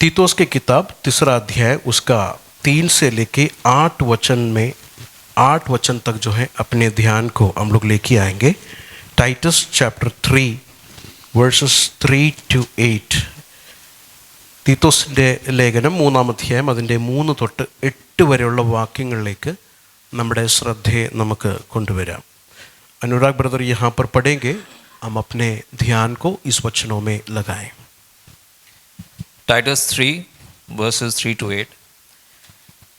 तीतोस की किताब 3 अध्याय उसका 3 से लेके 8 वचन तक जो है अपने ध्यान को हम लोग लेके आएंगे। Titus chapter 3 verses 3 to 8. തീത്തോസിൻ്റെ ലേഖനം 3 അധ്യായം അതിൻ്റെ 3 തൊട്ട് 8 വരെയുള്ള വാക്യങ്ങളിലേക്ക് നമ്മുടെ ശ്രദ്ധയെ നമുക്ക് കൊണ്ടുവരാം. अनुराग ब्रदर यहाँ पर पढ़ेंगे, हम अपने ध्यान को इस वचनों में लगाएं. Titus 3 verses 3 to 8.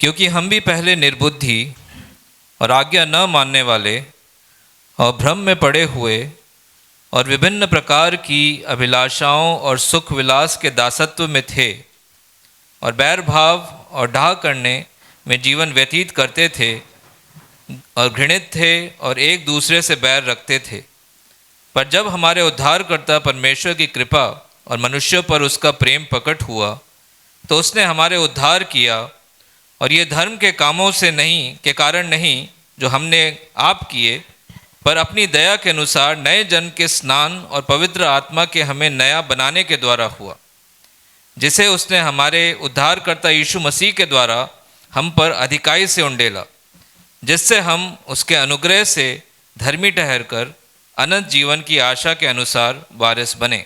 क्योंकि हम भी पहले निर्बुद्धि और आज्ञा न मानने वाले और भ्रम में पड़े हुए और विभिन्न प्रकार की अभिलाषाओं और सुख विलास के दासत्व में थे और बैर भाव और ढाह करने में जीवन व्यतीत करते थे और घृणित थे और एक दूसरे से बैर रखते थे. पर जब हमारे उद्धारकर्ता परमेश्वर की कृपा और मनुष्यों पर उसका प्रेम प्रकट हुआ तो उसने हमारे उद्धार किया, और ये धर्म के कामों से नहीं के कारण नहीं जो हमने आप किए, पर अपनी दया के अनुसार नए जन्म के स्नान और पवित्र आत्मा के हमें नया बनाने के द्वारा हुआ, जिसे उसने हमारे उद्धारकर्ता यीशु मसीह के द्वारा हम पर अधिकाई से उंडेला, जिससे हम उसके अनुग्रह से धर्मी ठहरकर अनंत जीवन की आशा के अनुसार वारिस बने.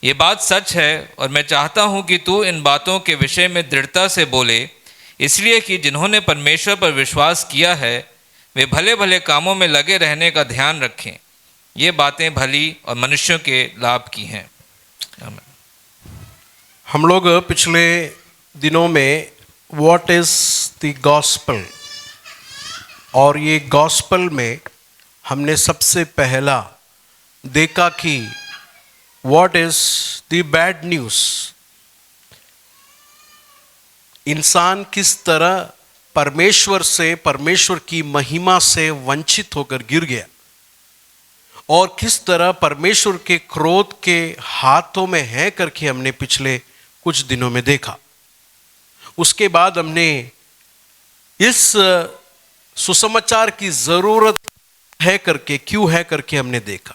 ये बात सच है और मैं चाहता हूँ कि तू इन बातों के विषय में दृढ़ता से बोले, इसलिए कि जिन्होंने परमेश्वर पर विश्वास किया है वे भले भले कामों में लगे रहने का ध्यान रखें. ये बातें भली और मनुष्यों के लाभ की हैं. हम लोग पिछले दिनों में व्हाट इज़ द गॉस्पल, और ये गॉस्पल में हमने सबसे पहला देखा कि what is the bad news. इंसान किस तरह परमेश्वर से, परमेश्वर की महिमा से वंचित होकर गिर गया और किस तरह परमेश्वर के क्रोध के हाथों में है करके हमने पिछले कुछ दिनों में देखा. उसके बाद हमने इस सुसमाचार की ज़रूरत है करके, क्यों है करके हमने देखा.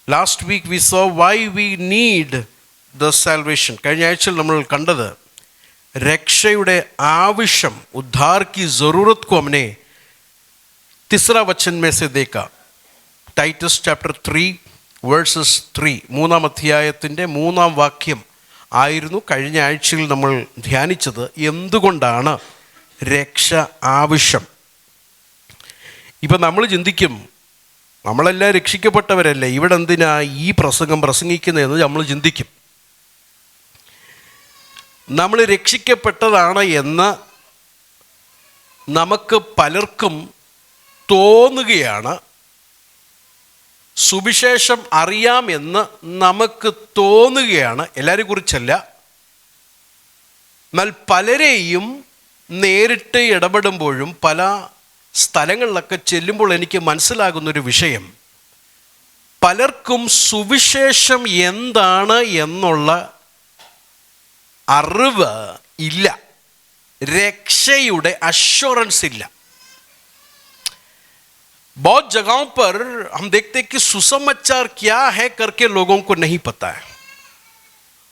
Last week we saw why we need the salvation. കഴിഞ്ഞ ആഴ്ചയിൽ നമ്മൾ കണ്ടത് രക്ഷയുടെ आविश्यम, उद्धार की ज़रूरत को हमने 3 वचन में से देखा. टाइटस चैप्टर 3 വേഴ്സസ് 3 3 അധ്യായത്തിൻ്റെ 3 വാക്യം ആയിരുന്നു കഴിഞ്ഞ ആഴ്ചയിൽ നമ്മൾ ധ്യാനിച്ചത്. എന്തുകൊണ്ടാണ് രക്ഷ ആവശ്യം? ഇപ്പം നമ്മൾ ചിന്തിക്കും, നമ്മളെല്ലാം രക്ഷിക്കപ്പെട്ടവരല്ലേ, ഇവിടെ എന്തിനാ ഈ പ്രസംഗം പ്രസംഗിക്കുന്നതെന്ന് നമ്മൾ ചിന്തിക്കും. നമ്മൾ രക്ഷിക്കപ്പെട്ടതാണ് എന്ന് നമുക്ക് പലർക്കും തോന്നുകയാണ്. സുവിശേഷം അറിയാമെന്ന് നമുക്ക് തോന്നുകയാണ്, എല്ലാവരെയും കുറിച്ചല്ല. എന്നാൽ പലരെയും നേരിട്ട് ഇടപെടുമ്പോഴും പല സ്ഥലങ്ങളിലൊക്കെ ചെല്ലുമ്പോൾ എനിക്ക് മനസ്സിലാകുന്നൊരു വിഷയം, പലർക്കും സുവിശേഷം എന്താണ് എന്നുള്ള അറിവ് ഇല്ല, രക്ഷയുടെ അഷ്വറൻസ് ഇല്ല. बहुत जगहों पर हम देखते हैं कि सुसमाचार क्या है करके लोगों को नहीं पता है.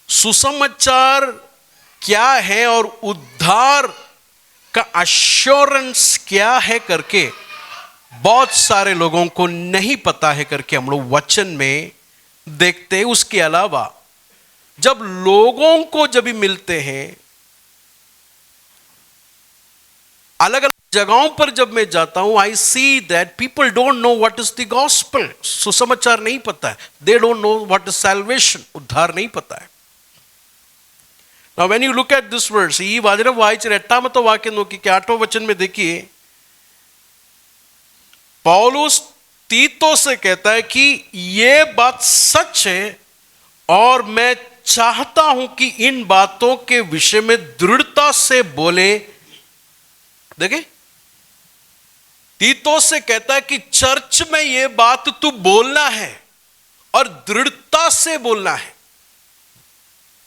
सुसमाचार क्या है और उद्धार का अश्योरेंस क्या है करके बहुत सारे लोगों को नहीं पता है करके हम लोग वचन में देखते हैं. उसके अलावा जब लोगों को जब भी मिलते हैं, अलग अलग जगहों पर जब मैं जाता हूं, I see that people don't know what is the gospel. सुसमाचार नहीं पता है. They don't know what is salvation. उद्धार नहीं पता है. Now when you look at this verse, ഈ വചനം വായിച്ചിട്ട് 8ാമത്തെ വാക്യം നോക്കിക്കേ. 8वें वचन में देखिए, पौलुस तीतोस से कहता है कि ये बात सच है और मैं चाहता हूं कि इन बातों के विषय में दृढ़ता से बोले. देखिए, तीतोस से कहता है कि चर्च में ये बात तू बोलना है और दृढ़ता से बोलना है.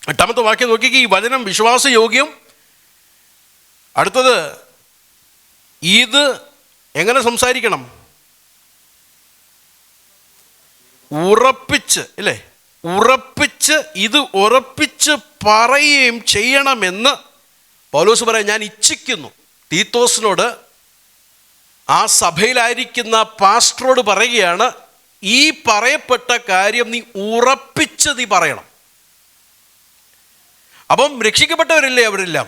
8ാമത്തെ വാക്യം നോക്കിക്കേ. ഈ വചനം വിശ്വാസയോഗ്യം. അടുത്തത്, ഇത് എങ്ങനെ സംസാരിക്കണം? ഉറപ്പിച്ച്, അല്ലേ? ഉറപ്പിച്ച്, ഇത് ഉറപ്പിച്ച് പറയുകയും ചെയ്യണമെന്ന് പൗലോസ് പറയാം. ഞാൻ ഇച്ഛിക്കുന്നു. തീത്തോസിനോട്, ആ സഭയിലായിരിക്കുന്ന പാസ്റ്ററോട് പറയുകയാണ്, ഈ പറയപ്പെട്ട കാര്യം നീ ഉറപ്പിച്ച് നീ പറയണം. അപ്പം രക്ഷിക്കപ്പെട്ടവരല്ലേ അവരെല്ലാം?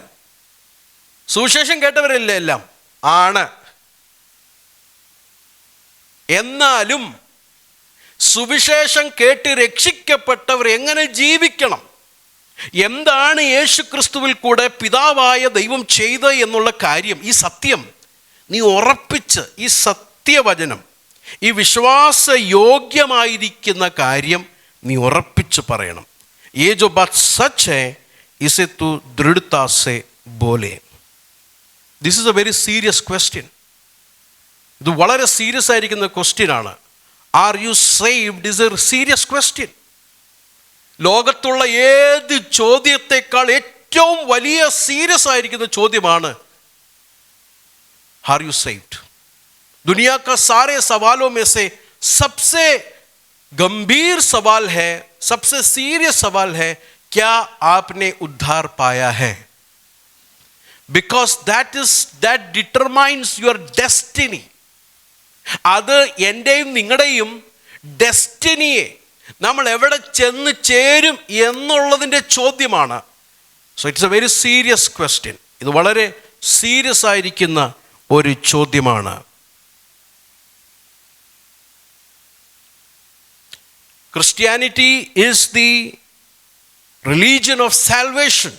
സുവിശേഷം കേട്ടവരല്ലേ എല്ലാം? ആണ്. എന്നാലും സുവിശേഷം കേട്ട് രക്ഷിക്കപ്പെട്ടവർ എങ്ങനെ ജീവിക്കണം, എന്താണ് യേശു ക്രിസ്തുവിൽ കൂടെ പിതാവായ ദൈവം ചെയ്ത് എന്നുള്ള കാര്യം, ഈ സത്യം നീ ഉറപ്പിച്ച്, ഈ സത്യവചനം, ഈ വിശ്വാസയോഗ്യമായിരിക്കുന്ന കാര്യം നീ ഉറപ്പിച്ച് പറയണം. ये जो बात सच है इसे तू दृढ़ता से बोले. This is A very serious question. ഇത് വളരെ സീരിയസ് ആയിരിക്കുന്ന ക്വസ്റ്റ്യൻ ആണ്. Are you saved is A serious question. ലോകത്തുള്ള ഏത് ചോദ്യത്തെക്കാൾ ഏറ്റവും വലിയ സീരിയസ് ആയിരിക്കുന്ന ചോദ്യമാണ് ആർ യു സേവ്ഡ്. दुनिया का सारे सवालों में से सबसे गंभीर सवाल है, सबसे सीरियस सवाल है, क्या आपने उद्धार पाया है? Because that determines your destiny. അത് എൻ്റെയും നിങ്ങളുടെയും ഡെസ്റ്റിനിയെ, നമ്മൾ എവിടെ ചെന്ന് ചേരും എന്നുള്ളതിൻ്റെ ചോദ്യമാണ്. So it's A very serious question. ഇത് വളരെ സീരിയസ് ആയിരിക്കുന്ന ഒരു ചോദ്യമാണ്. Christianity is the religion of salvation.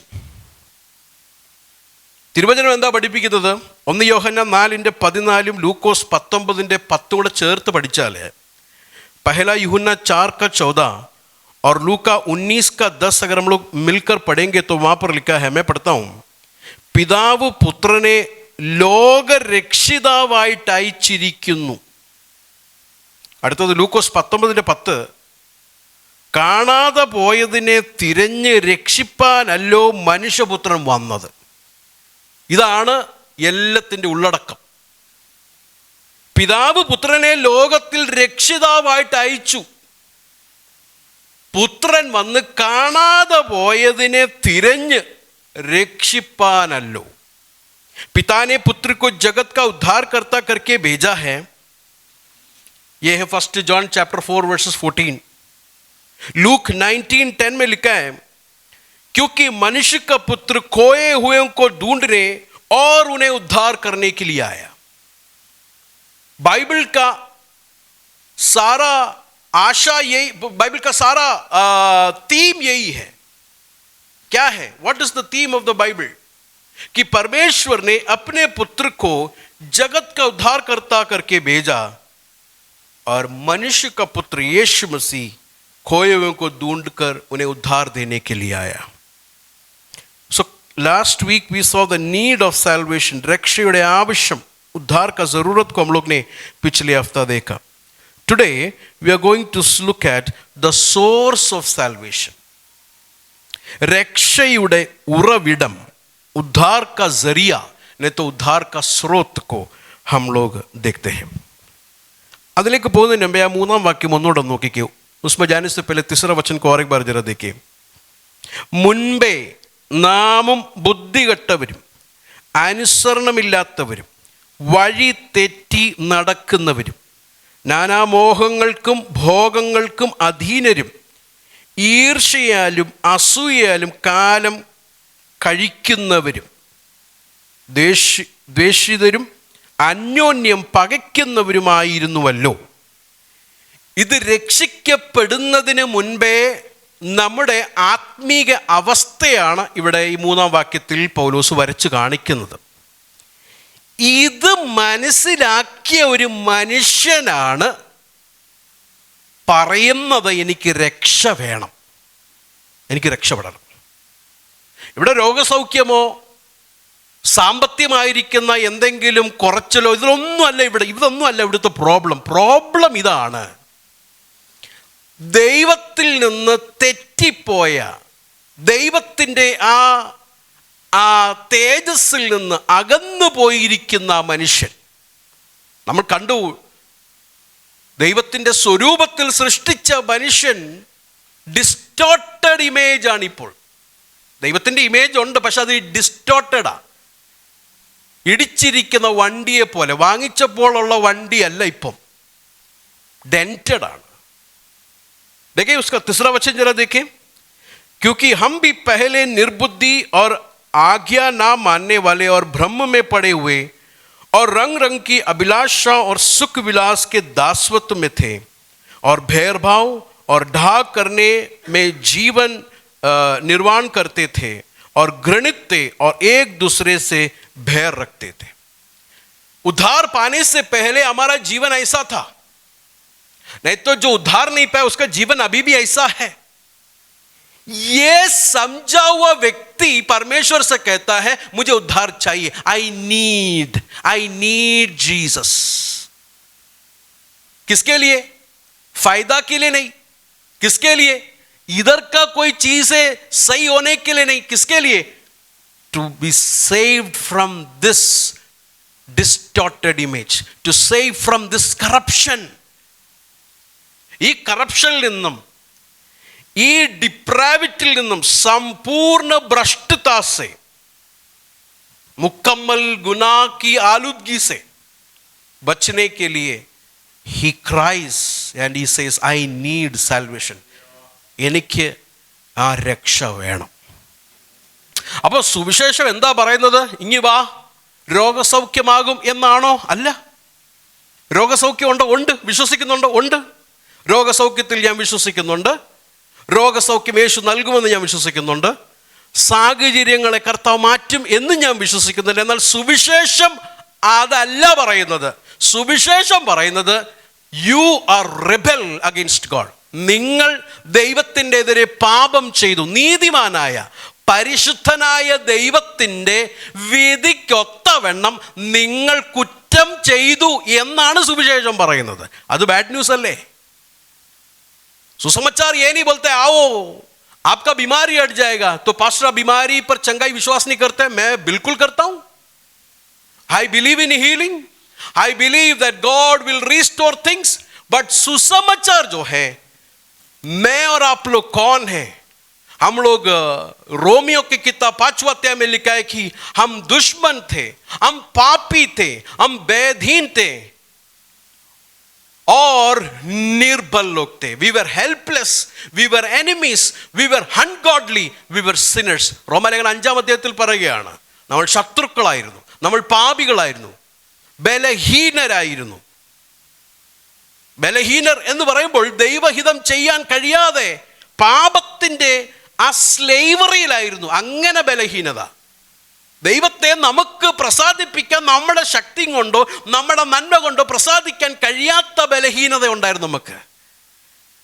തിരുവചനം എന്താ പഠിപ്പിക്കുന്നത്? 1 യോഹന്നാൻ 4:14 ലൂക്കോസ് 19:10 കൂടെ ചേർത്ത് പഠിച്ചാൽ, पहला यूहन्ना 4:14 और लूका 19:10 अगर हम लोग मिलकर पढ़ेंगे तो वहाँ पर लिखा है, मैं पढ़ता हूँ, പിതാവ് പുത്രനെ ലോകരക്ഷിതാവായിട്ട് അയച്ചിരിക്കുന്നു. അടുത്തത് ലൂക്കോസ് 19:10, കാണാതെ പോയതിനെ തിരഞ്ഞ് രക്ഷിപ്പാനല്ലോ മനുഷ്യപുത്രൻ വന്നത്. ഇതാണ് എല്ലാത്തിൻ്റെ ഉള്ളടക്കം. പിതാവ് പുത്രനെ ലോകത്തിൽ രക്ഷിതാവായിട്ട് അയച്ചു. പുത്രൻ വന്ന് കാണാതെ പോയതിനെ തിരഞ്ഞ് രക്ഷിപ്പാനല്ലോ. पिता ने पुत्र को जगत का उद्धारकर्ता करके भेजा है. यह है 1 जॉन चैप्टर 4:14. लूक 19:10 में लिखा है, क्योंकि मनुष्य का पुत्र खोए हुए को ढूंढने और उन्हें उद्धार करने के लिए आया. बाइबल का सारा आशा यही, बाइबल का सारा थीम यही है. क्या है? What is the theme of the Bible? कि परमेश्वर ने अपने पुत्र को जगत का उद्धारकर्ता करके भेजा और मनुष्य का पुत्र यीशु मसीह खोए हुए को ढूंढकर उन्हें उद्धार देने के लिए आया. So last week we saw the need of salvation. रक्षയുടെ ആവശ്യം, उद्धार का जरूरत को हम लोग ने पिछले हफ्ता देखा. Today we are going to look at the source of salvation. रक्षയുടെ उറവിടം, उद्धार का जरिया, नहीं तो उद्धार का स्रोत को हम लोग देखते हैं. അതിലേക്ക് പോകുന്നതിന് മുമ്പേ ആ 3-ാം വാക്യം ഒന്നുകൂടെ നോക്കിക്കേ. उसमें जाने से पहले 3रा वचन को और एक बार जरा देखिए. മുൻപേ നാമും ബുദ്ധികെട്ടവരും അനുസരണമില്ലാത്തവരും വഴി തെറ്റി നടക്കുന്നവരും നാനാമോഹങ്ങൾക്കും ഭോഗങ്ങൾക്കും അധീനരും ഈർഷ്യയാലും അസൂയയാലും കാലം കഴിക്കുന്നവരും ദ്വേഷിതരും അന്യോന്യം പകയ്ക്കുന്നവരുമായിരുന്നുവല്ലോ. ഇത് രക്ഷിക്കപ്പെടുന്നതിന് മുൻപേ നമ്മുടെ ആത്മീക അവസ്ഥയാണ് ഇവിടെ ഈ 3-ാം വാക്യത്തിൽ പൗലോസ് വരച്ച് കാണിക്കുന്നത്. ഇത് മനസ്സിലാക്കിയ ഒരു മനുഷ്യനാണ് പറയുന്നത്, എനിക്ക് രക്ഷ വേണം, എനിക്ക് രക്ഷപ്പെടണം. ഇവിടെ രോഗസൗഖ്യമോ സാമ്പത്തികമായിരിക്കുന്ന എന്തെങ്കിലും കുറച്ചലോ ഇതൊന്നുമല്ല ഇവിടുത്തെ പ്രോബ്ലം ഇതാണ്. ദൈവത്തിൽ നിന്ന് തെറ്റിപ്പോയ, ദൈവത്തിൻ്റെ ആ തേജസ്സിൽ നിന്ന് അകന്നു പോയിരിക്കുന്ന മനുഷ്യൻ. നമ്മൾ കണ്ടു, ദൈവത്തിൻ്റെ സ്വരൂപത്തിൽ സൃഷ്ടിച്ച മനുഷ്യൻ ഡിസ്റ്റോർട്ടഡ് ഇമേജ് ആണ് ഇപ്പോൾ. ദൈവത്തിൻ്റെ ഇമേജ് ഉണ്ട്, പക്ഷെ അത് ഡിസ്റ്റോർട്ടഡാ. ഇടിച്ചിരിക്കുന്ന വണ്ടിയെ പോലെ. വാങ്ങിച്ചപ്പോഴുള്ള വണ്ടിയല്ല ഇപ്പം, डेंटेड ആണ്. देखिए उसका तीसरा वचन जरा देखें, क्योंकि हम भी पहले निर्बुद्धि और आज्ञा ना मानने वाले और भ्रम में पड़े हुए और रंग रंग की अभिलाषा और सुख विलास के दासत्व में थे और भेदभाव और ढाक करने में जीवन निर्वाण करते थे और घृणित थे और एक दूसरे से भय रखते थे. उद्धार पाने से पहले हमारा जीवन ऐसा था. नहीं तो जो उद्धार नहीं पाया उसका जीवन अभी भी ऐसा है. ये समझा हुआ व्यक्ति परमेश्वर से कहता है मुझे उद्धार चाहिए. I need Jesus. किसके लिए? फायदा के लिए नहीं. किसके लिए? इधर का कोई चीज है सही होने के लिए नहीं. किसके लिए? To be saved from this distorted image, to save from this corruption. ഈ കറപ്ഷനിൽ നിന്നും, ഈ ഡിപ്രാവിറ്റിയിൽ നിന്നും, संपूर्ण भ्रष्टता से, मुकम्मल गुनाह की आलूदगी से बचने के लिए he cries and he says I need salvation. എനിക്ക് ആ രക്ഷ വേണം. അപ്പോൾ സുവിശേഷം എന്താ പറയുന്നത്? ഇങ്ങി വാ, രോഗസൗഖ്യമാകും എന്നാണോ? അല്ല. രോഗസൗഖ്യമുണ്ടോ? ഉണ്ട്. വിശ്വസിക്കുന്നുണ്ടോ? ഉണ്ട്. രോഗസൗഖ്യത്തിൽ ഞാൻ വിശ്വസിക്കുന്നുണ്ട്. രോഗസൗഖ്യം യേശു നൽകുമെന്ന് ഞാൻ വിശ്വസിക്കുന്നുണ്ട്. സാഹചര്യങ്ങളെ കർത്താവ് മാറ്റും എന്ന് ഞാൻ വിശ്വസിക്കുന്നുണ്ട്. എന്നാൽ സുവിശേഷം അതല്ല പറയുന്നത്. സുവിശേഷം പറയുന്നത് you are rebel against God. നിങ്ങൾ ദൈവത്തിൻ്റെ എതിരെ പാപം ചെയ്തു. നീതിമാനായ പരിശുദ്ധനായ ദൈവത്തിൻ്റെ വിധിക്കൊത്തവണ്ണം നിങ്ങൾ കുറ്റം ചെയ്തു എന്നാണ് സുവിശേഷം പറയുന്നത്. അത് ബാഡ് ന്യൂസ് അല്ലേ? सुसमाचार ये नहीं बोलते आओ आपका बीमारी हट जाएगा, तो पास्टर बीमारी पर चंगाई विश्वास नहीं करते. मैं बिल्कुल करता हूं. I believe in healing. I believe that God will restore things. But सुसमाचार जो है, मैं और आप लोग कौन है? हम लोग रोमियो की किताब 5वां अध्याय में लिखा है कि हम दुश्मन थे, हम पापी थे, हम बेदीन थे और निर्बल लोग थे. We were helpless, we were enemies, we were ungodly, we were sinners. റോമാലേഖനം 5-ാം അധ്യായത്തിൽ പറയുകയാണ്, നമ്മൾ ശത്രുക്കളായിരുന്നു, നമ്മൾ പാപികളായിരുന്നു, ബലഹീനരായിരുന്നു. ബലഹീനർ എന്ന് പറയുമ്പോൾ ദൈവഹിതം ചെയ്യാൻ കഴിയാതെ പാപത്തിൻ്റെ ആ സ്ലേവറിയിലായിരുന്നു. അങ്ങനെ ബലഹീനത. ദൈവത്തെ നമുക്ക് പ്രസാദിപ്പിക്കാൻ നമ്മുടെ ശക്തി കൊണ്ടോ നമ്മുടെ നന്മ കൊണ്ടോ പ്രസാദിക്കാൻ കഴിയാത്ത ബലഹീനത ഉണ്ടായിരുന്നു നമുക്ക്.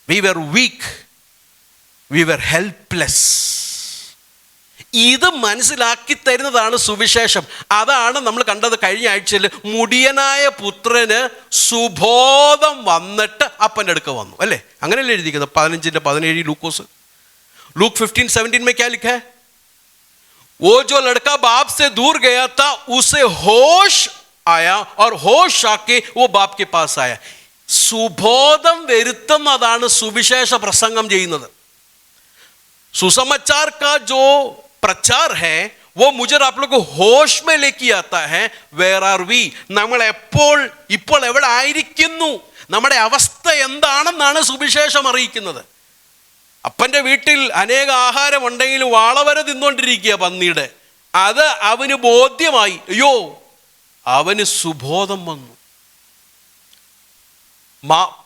We were weak, we were helpless. ഇത് മനസ്സിലാക്കി തരുന്നതാണ് സുവിശേഷം. അതാണ് നമ്മൾ കണ്ടത് കഴിഞ്ഞ ആഴ്ചയിൽ. മുടിയനായ പുത്രന് സുബോധം വന്നിട്ട് അപ്പൻ്റെ അടുക്ക വന്നു, അല്ലേ? അങ്ങനെയല്ലേ എഴുതിക്കുന്നത് 15:17 ലൂക്കോസ്. लूक 15:17 में क्या लिखा है? वो जो लड़का बाप से दूर गया था उसे होश आया और होश आके वो बाप के पास आया. സുബോധം വരുത്തുന്നതാണ് സുവിശേഷ പ്രസംഗം ചെയ്യുന്നത്. सुसमाचार का जो प्रचार है वो मुझे आप लोग को होश में लेके आता है. Where are we? നമ്മൾ ഇപ്പോൾ എവിടെ ആയിരിക്കുന്നു, നമ്മുടെ അവസ്ഥ എന്താണെന്നാണ് സുവിശേഷം അറിയിക്കുന്നത്. അപ്പൻ്റെ വീട്ടിൽ അനേക ആഹാരം ഉണ്ടെങ്കിലും വാളവര തിന്നുകൊണ്ടിരിക്കുക പന്നിയുടെ. അത് അവന് ബോധ്യമായി. അയ്യോ, അവന് സുബോധം വന്നു.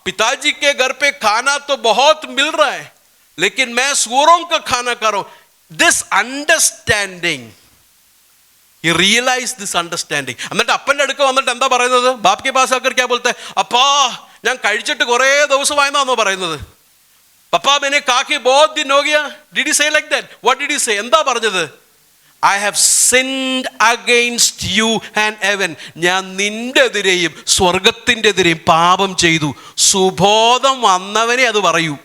पिताजी के घर पे खाना तो बहुत मिल रहा है, लेकिन मैं सूरों का खाना खा रहा हूं. This understanding, he realized this understanding. എന്നിട്ട് അപ്പൻ്റെ അടുക്ക വന്നിട്ട് എന്താ പറയുന്നത്? ബാപ് കെ പാസ് ആക്കർ ക്യാ ബോൾത്തെ? അപ്പാ, ഞാൻ കഴിച്ചിട്ട് കുറേ ദിവസമായെന്നാണോ പറയുന്നത്? പപ്പാ मैंने खा के बहुत दिन हो गया. Did he say like that? What did he say? എന്താ പറഞ്ഞത്? I have sinned against you and heaven. ഞാൻ നിന്റെ എതിരെയും സ്വർഗത്തിൻ്റെ എതിരെയും പാപം ചെയ്തു. സുബോധം വന്നവനെ അത് പറയൂ.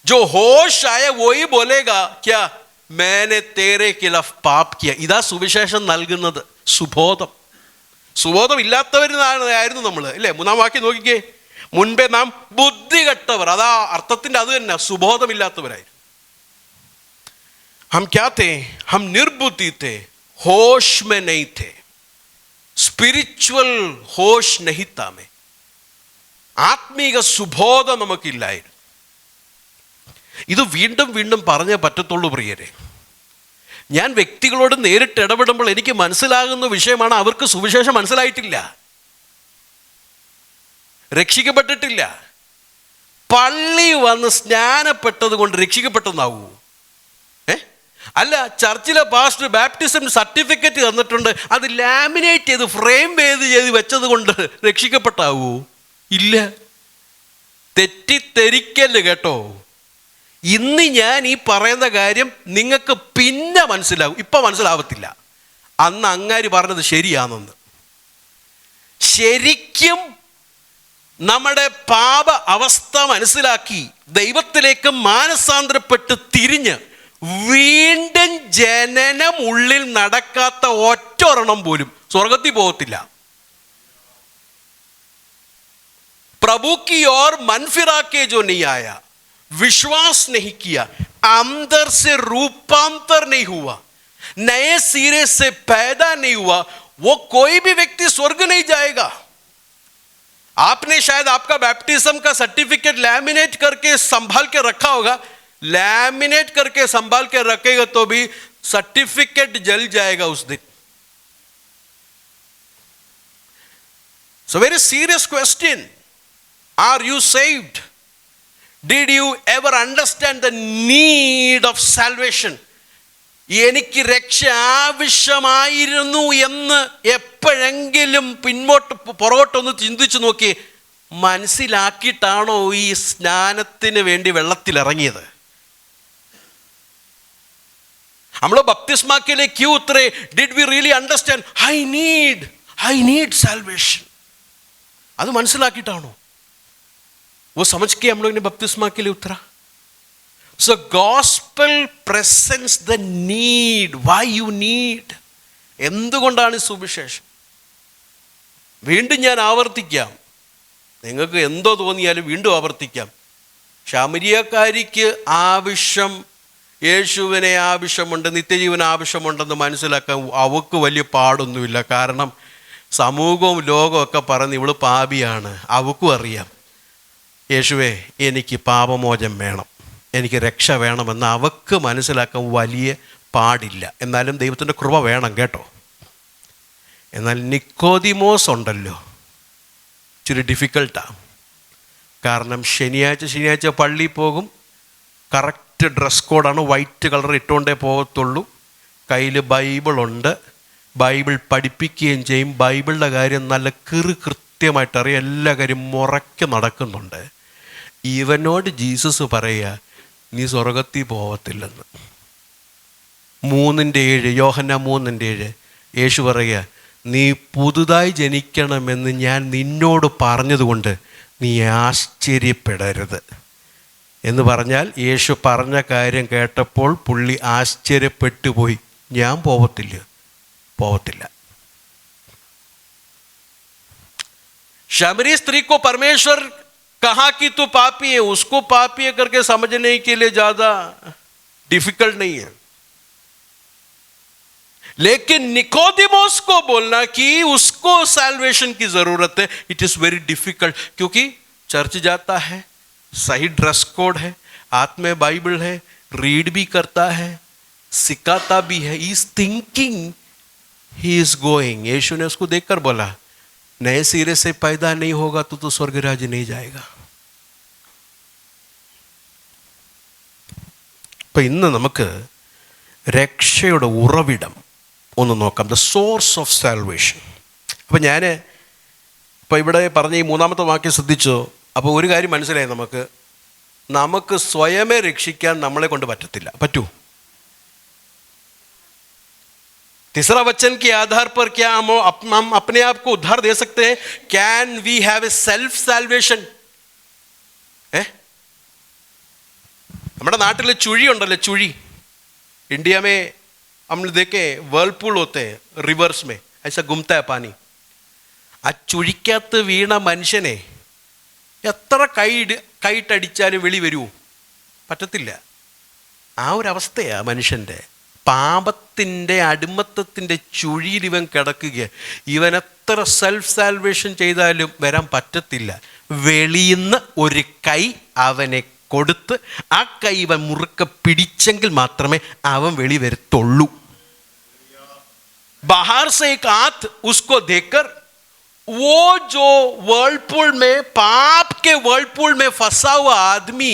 जो होश आया वही बोलेगा क्या? मैंने तेरे खिलाफ पाप किया. ഇതാ സുവിശേഷം നൽകുന്നത്, സുബോധം. സുബോധം ഇല്ലാത്തവരായിരുന്നു നമ്മൾ, ഇല്ലേ? 3-ാം വാക്യം നോക്കിക്കേ. മുൻപേ നാം ബുദ്ധി കെട്ടവർ. അതാ അർത്ഥത്തിൻ്റെ അത് തന്നെ, സുബോധമില്ലാത്തവരായി. हम क्या थे? हम निर्बुद्धि थे, होश में नहीं थे, സ്പിരിച്വൽ ഹോഷ് നഹിത്താമേ, ആത്മീക സുബോധം നമുക്കില്ലായിരുന്നു. ഇത് വീണ്ടും വീണ്ടും പറഞ്ഞേ പറ്റത്തുള്ളൂ പ്രിയരെ. ഞാൻ വ്യക്തികളോട് നേരിട്ട് ഇടപെടുമ്പോൾ എനിക്ക് മനസ്സിലാകുന്ന വിഷയമാണ്, അവർക്ക് സുവിശേഷം മനസ്സിലായിട്ടില്ല, രക്ഷിക്കപ്പെട്ടിട്ടില്ല. പള്ളി വന്ന് സ്നാനപ്പെട്ടത് കൊണ്ട് രക്ഷിക്കപ്പെട്ടെന്നാവൂ? അല്ല, ചർച്ചിലെ പാസ്റ്റർ ബാപ്റ്റിസം സർട്ടിഫിക്കറ്റ് തന്നിട്ടുണ്ട്, അത് ലാമിനേറ്റ് ചെയ്ത് ഫ്രെയിം ചെയ്ത് വെച്ചത് കൊണ്ട് രക്ഷിക്കപ്പെട്ടാവൂ? ഇല്ല. തെറ്റിദ്ധരിക്കല്ല് കേട്ടോ. ഇന്ന് ഞാൻ ഈ പറയുന്ന കാര്യം നിങ്ങൾക്ക് പിന്നെ മനസ്സിലാവും, ഇപ്പം മനസ്സിലാവത്തില്ല. അന്ന് അങ്ങാരി പറഞ്ഞത് ശരിയാണെന്ന്. ശരിക്കും നമ്മുടെ പാപ അവസ്ഥ മനസ്സിലാക്കി ദൈവത്തിലേക്ക് മാനസാന്തരപ്പെട്ട് തിരിഞ്ഞ് വീണ്ടും ജനനം ഉള്ളിൽ നടക്കാത്ത ഒറ്റ ഒരെണ്ണം പോലും സ്വർഗത്തിൽ പോകത്തില്ല. प्रभु की ओर मन फिरा के जो नहीं आया, विश्वास नहीं किया, अंदर से रूपांतर नहीं हुआ, नए सिरे से पैदा नहीं हुआ, वो कोई भी व्यक्ति स्वर्ग नहीं जाएगा. आपने शायद आपका बैप्टिज्म का सर्टिफिकेट लैमिनेट करके संभाल के रखा होगा, लैमिनेट करके संभाल के रखेगा तो भी सर्टिफिकेट जल जाएगा उस दिन. So very serious question. Are you saved? Did you ever understand the need of salvation? എനിക്ക് രക്ഷ ആവശ്യമായിരുന്നു എന്ന് എപ്പോഴെങ്കിലും പുറകോട്ടൊന്ന് ചിന്തിച്ചു നോക്കി മനസ്സിലാക്കിയിട്ടാണോ ഈ സ്നാനത്തിന് വേണ്ടി വെള്ളത്തിലിറങ്ങിയത്? हम लोग बपतिस्मा के लिए क्यों उतरे? Did we really understand? I need salvation. അത് മനസ്സിലാക്കിയിട്ടാണോ? वो समझ के हम लोग ने बपतिस्मा के लिए उतरा. So gospel presents the need. Why you need? എന്തുകൊണ്ടാണ് സുവിശേഷം? വീണ്ടും ഞാൻ ആവർത്തിക്കാം, നിങ്ങൾക്ക് എന്തോ തോന്നിയാലും വീണ്ടും ആവർത്തിക്കാം. ശമരിയക്കാരിക്ക് ആവശ്യം, യേശുവിനെ ആവശ്യമുണ്ട്, നിത്യജീവൻ ആവശ്യമുണ്ടെന്ന് മനസ്സിലാക്കാൻ അവൾക്ക് വലിയ പാടൊന്നുമില്ല. കാരണം സമൂഹവും ലോകവും ഒക്കെ പറഞ്ഞ് ഇവള് പാപിയാണ്. അവൾക്കും അറിയാം, യേശുവേ എനിക്ക് പാപമോചനം വേണം, എനിക്ക് രക്ഷ വേണമെന്ന് അവൾക്ക് മനസ്സിലാക്കാൻ വലിയ പാടില്ല. എന്നാലും ദൈവത്തിൻ്റെ കൃപ വേണം കേട്ടോ. എന്നാൽ നിക്കോദിമോസ് ഉണ്ടല്ലോ, ഇച്ചിരി ഡിഫിക്കൽട്ടാണ്. കാരണം ശനിയാഴ്ച പള്ളിയിൽ പോകും, കറക്റ്റ് ഡ്രസ് കോഡാണ്, വൈറ്റ് കളർ ഇട്ടുകൊണ്ടേ പോകത്തുള്ളൂ, കയ്യിൽ ബൈബിളുണ്ട്, ബൈബിൾ പഠിപ്പിക്കുകയും ചെയ്യും, ബൈബിളിൻ്റെ കാര്യം നല്ല കൃത്യമായിട്ട് അറിയാം, എല്ലാ കാര്യം മുറയ്ക്ക് നടക്കുന്നുണ്ട്. ഇവനോട് ജീസസ് പറയുക, നീ സ്വർഗത്തിൽ പോകത്തില്ലെന്ന്. 3:7 യോഹന്നാൻ 3:7 യേശു പറയുക, നീ പുതുതായി ജനിക്കണമെന്ന് ഞാൻ നിന്നോട് പറഞ്ഞതുകൊണ്ട് നീ ആശ്ചര്യപ്പെടരുത് എന്ന് പറഞ്ഞാൽ, യേശു പറഞ്ഞ കാര്യം കേട്ടപ്പോൾ പുള്ളി ആശ്ചര്യപ്പെട്ടു പോയി. ഞാൻ പോവത്തില്ല. शमरी स्त्री को परमेश्वर कहा कि तू पापी है, उसको पापी है करके समझने के लिए ज्यादा डिफिकल्ट नहीं है. लेकिन निकोदिमोस को बोलना कि उसको सैल्वेशन की जरूरत है, इट इज वेरी डिफिकल्ट. क्योंकि चर्च जाता है, सही ड्रेस कोड है, हाथ में बाइबल है, रीड भी करता है, सिखाता भी है, is thinking he is going. यीशु ने उसको देखकर बोला, नए सिरे से पैदा नहीं होगा तो स्वर्ग राज्य नहीं जाएगा. ഇപ്പം ഇന്ന് നമുക്ക് രക്ഷയുടെ ഉറവിടം ഒന്ന് നോക്കാം, ദ സോഴ്സ് ഓഫ് സാൽവേഷൻ. അപ്പം ഞാൻ ഇപ്പോൾ ഇവിടെ പറഞ്ഞ ഈ 3-ാമത്തെ വാക്യം ശ്രദ്ധിച്ചോ? അപ്പോൾ ഒരു കാര്യം മനസ്സിലായി, നമുക്ക് സ്വയമേ രക്ഷിക്കാൻ നമ്മളെ കൊണ്ട് പറ്റൂ? तीसरा वचन के आधार पर क्या हम अपने आप को उद्धार दे सकते हैं? Can we have a self salvation? നമ്മുടെ നാട്ടിൽ ചുഴി ഉണ്ടല്ലോ, ചുഴി. इंडिया में हम देखे वर्लपूल होते हैं रिवर्स में, ऐसा घूमता है पानी. ആ ചുഴിക്കകത്ത് വീണ മനുഷ്യനെ എത്ര കൈയിട്ടടിച്ചാലും വെളി വരുമോ? പറ്റത്തില്ല. ആ ഒരു അവസ്ഥയാണ് മനുഷ്യൻ്റെ. പാപത്തിൻ്റെ അടിമത്തത്തിൻ്റെ ചുഴിയിൽ ഇവൻ കിടക്കുക. ഇവൻ എത്ര സെൽഫ് സാൽവേഷൻ ചെയ്താലും വരാൻ പറ്റത്തില്ല. വെളിയിന്ന് ഒരു കൈ അവനെ കൊടുത്ത് ആ കൈ ഇവൻ മുറുക്കെ പിടിച്ചെങ്കിൽ മാത്രമേ അവൻ വെളി വരത്തുള്ളൂ. बाहर से एक हाथ उसको देकर वो जो वर्लपूल में, पाप के वर्लपूल में फंसा हुआ आदमी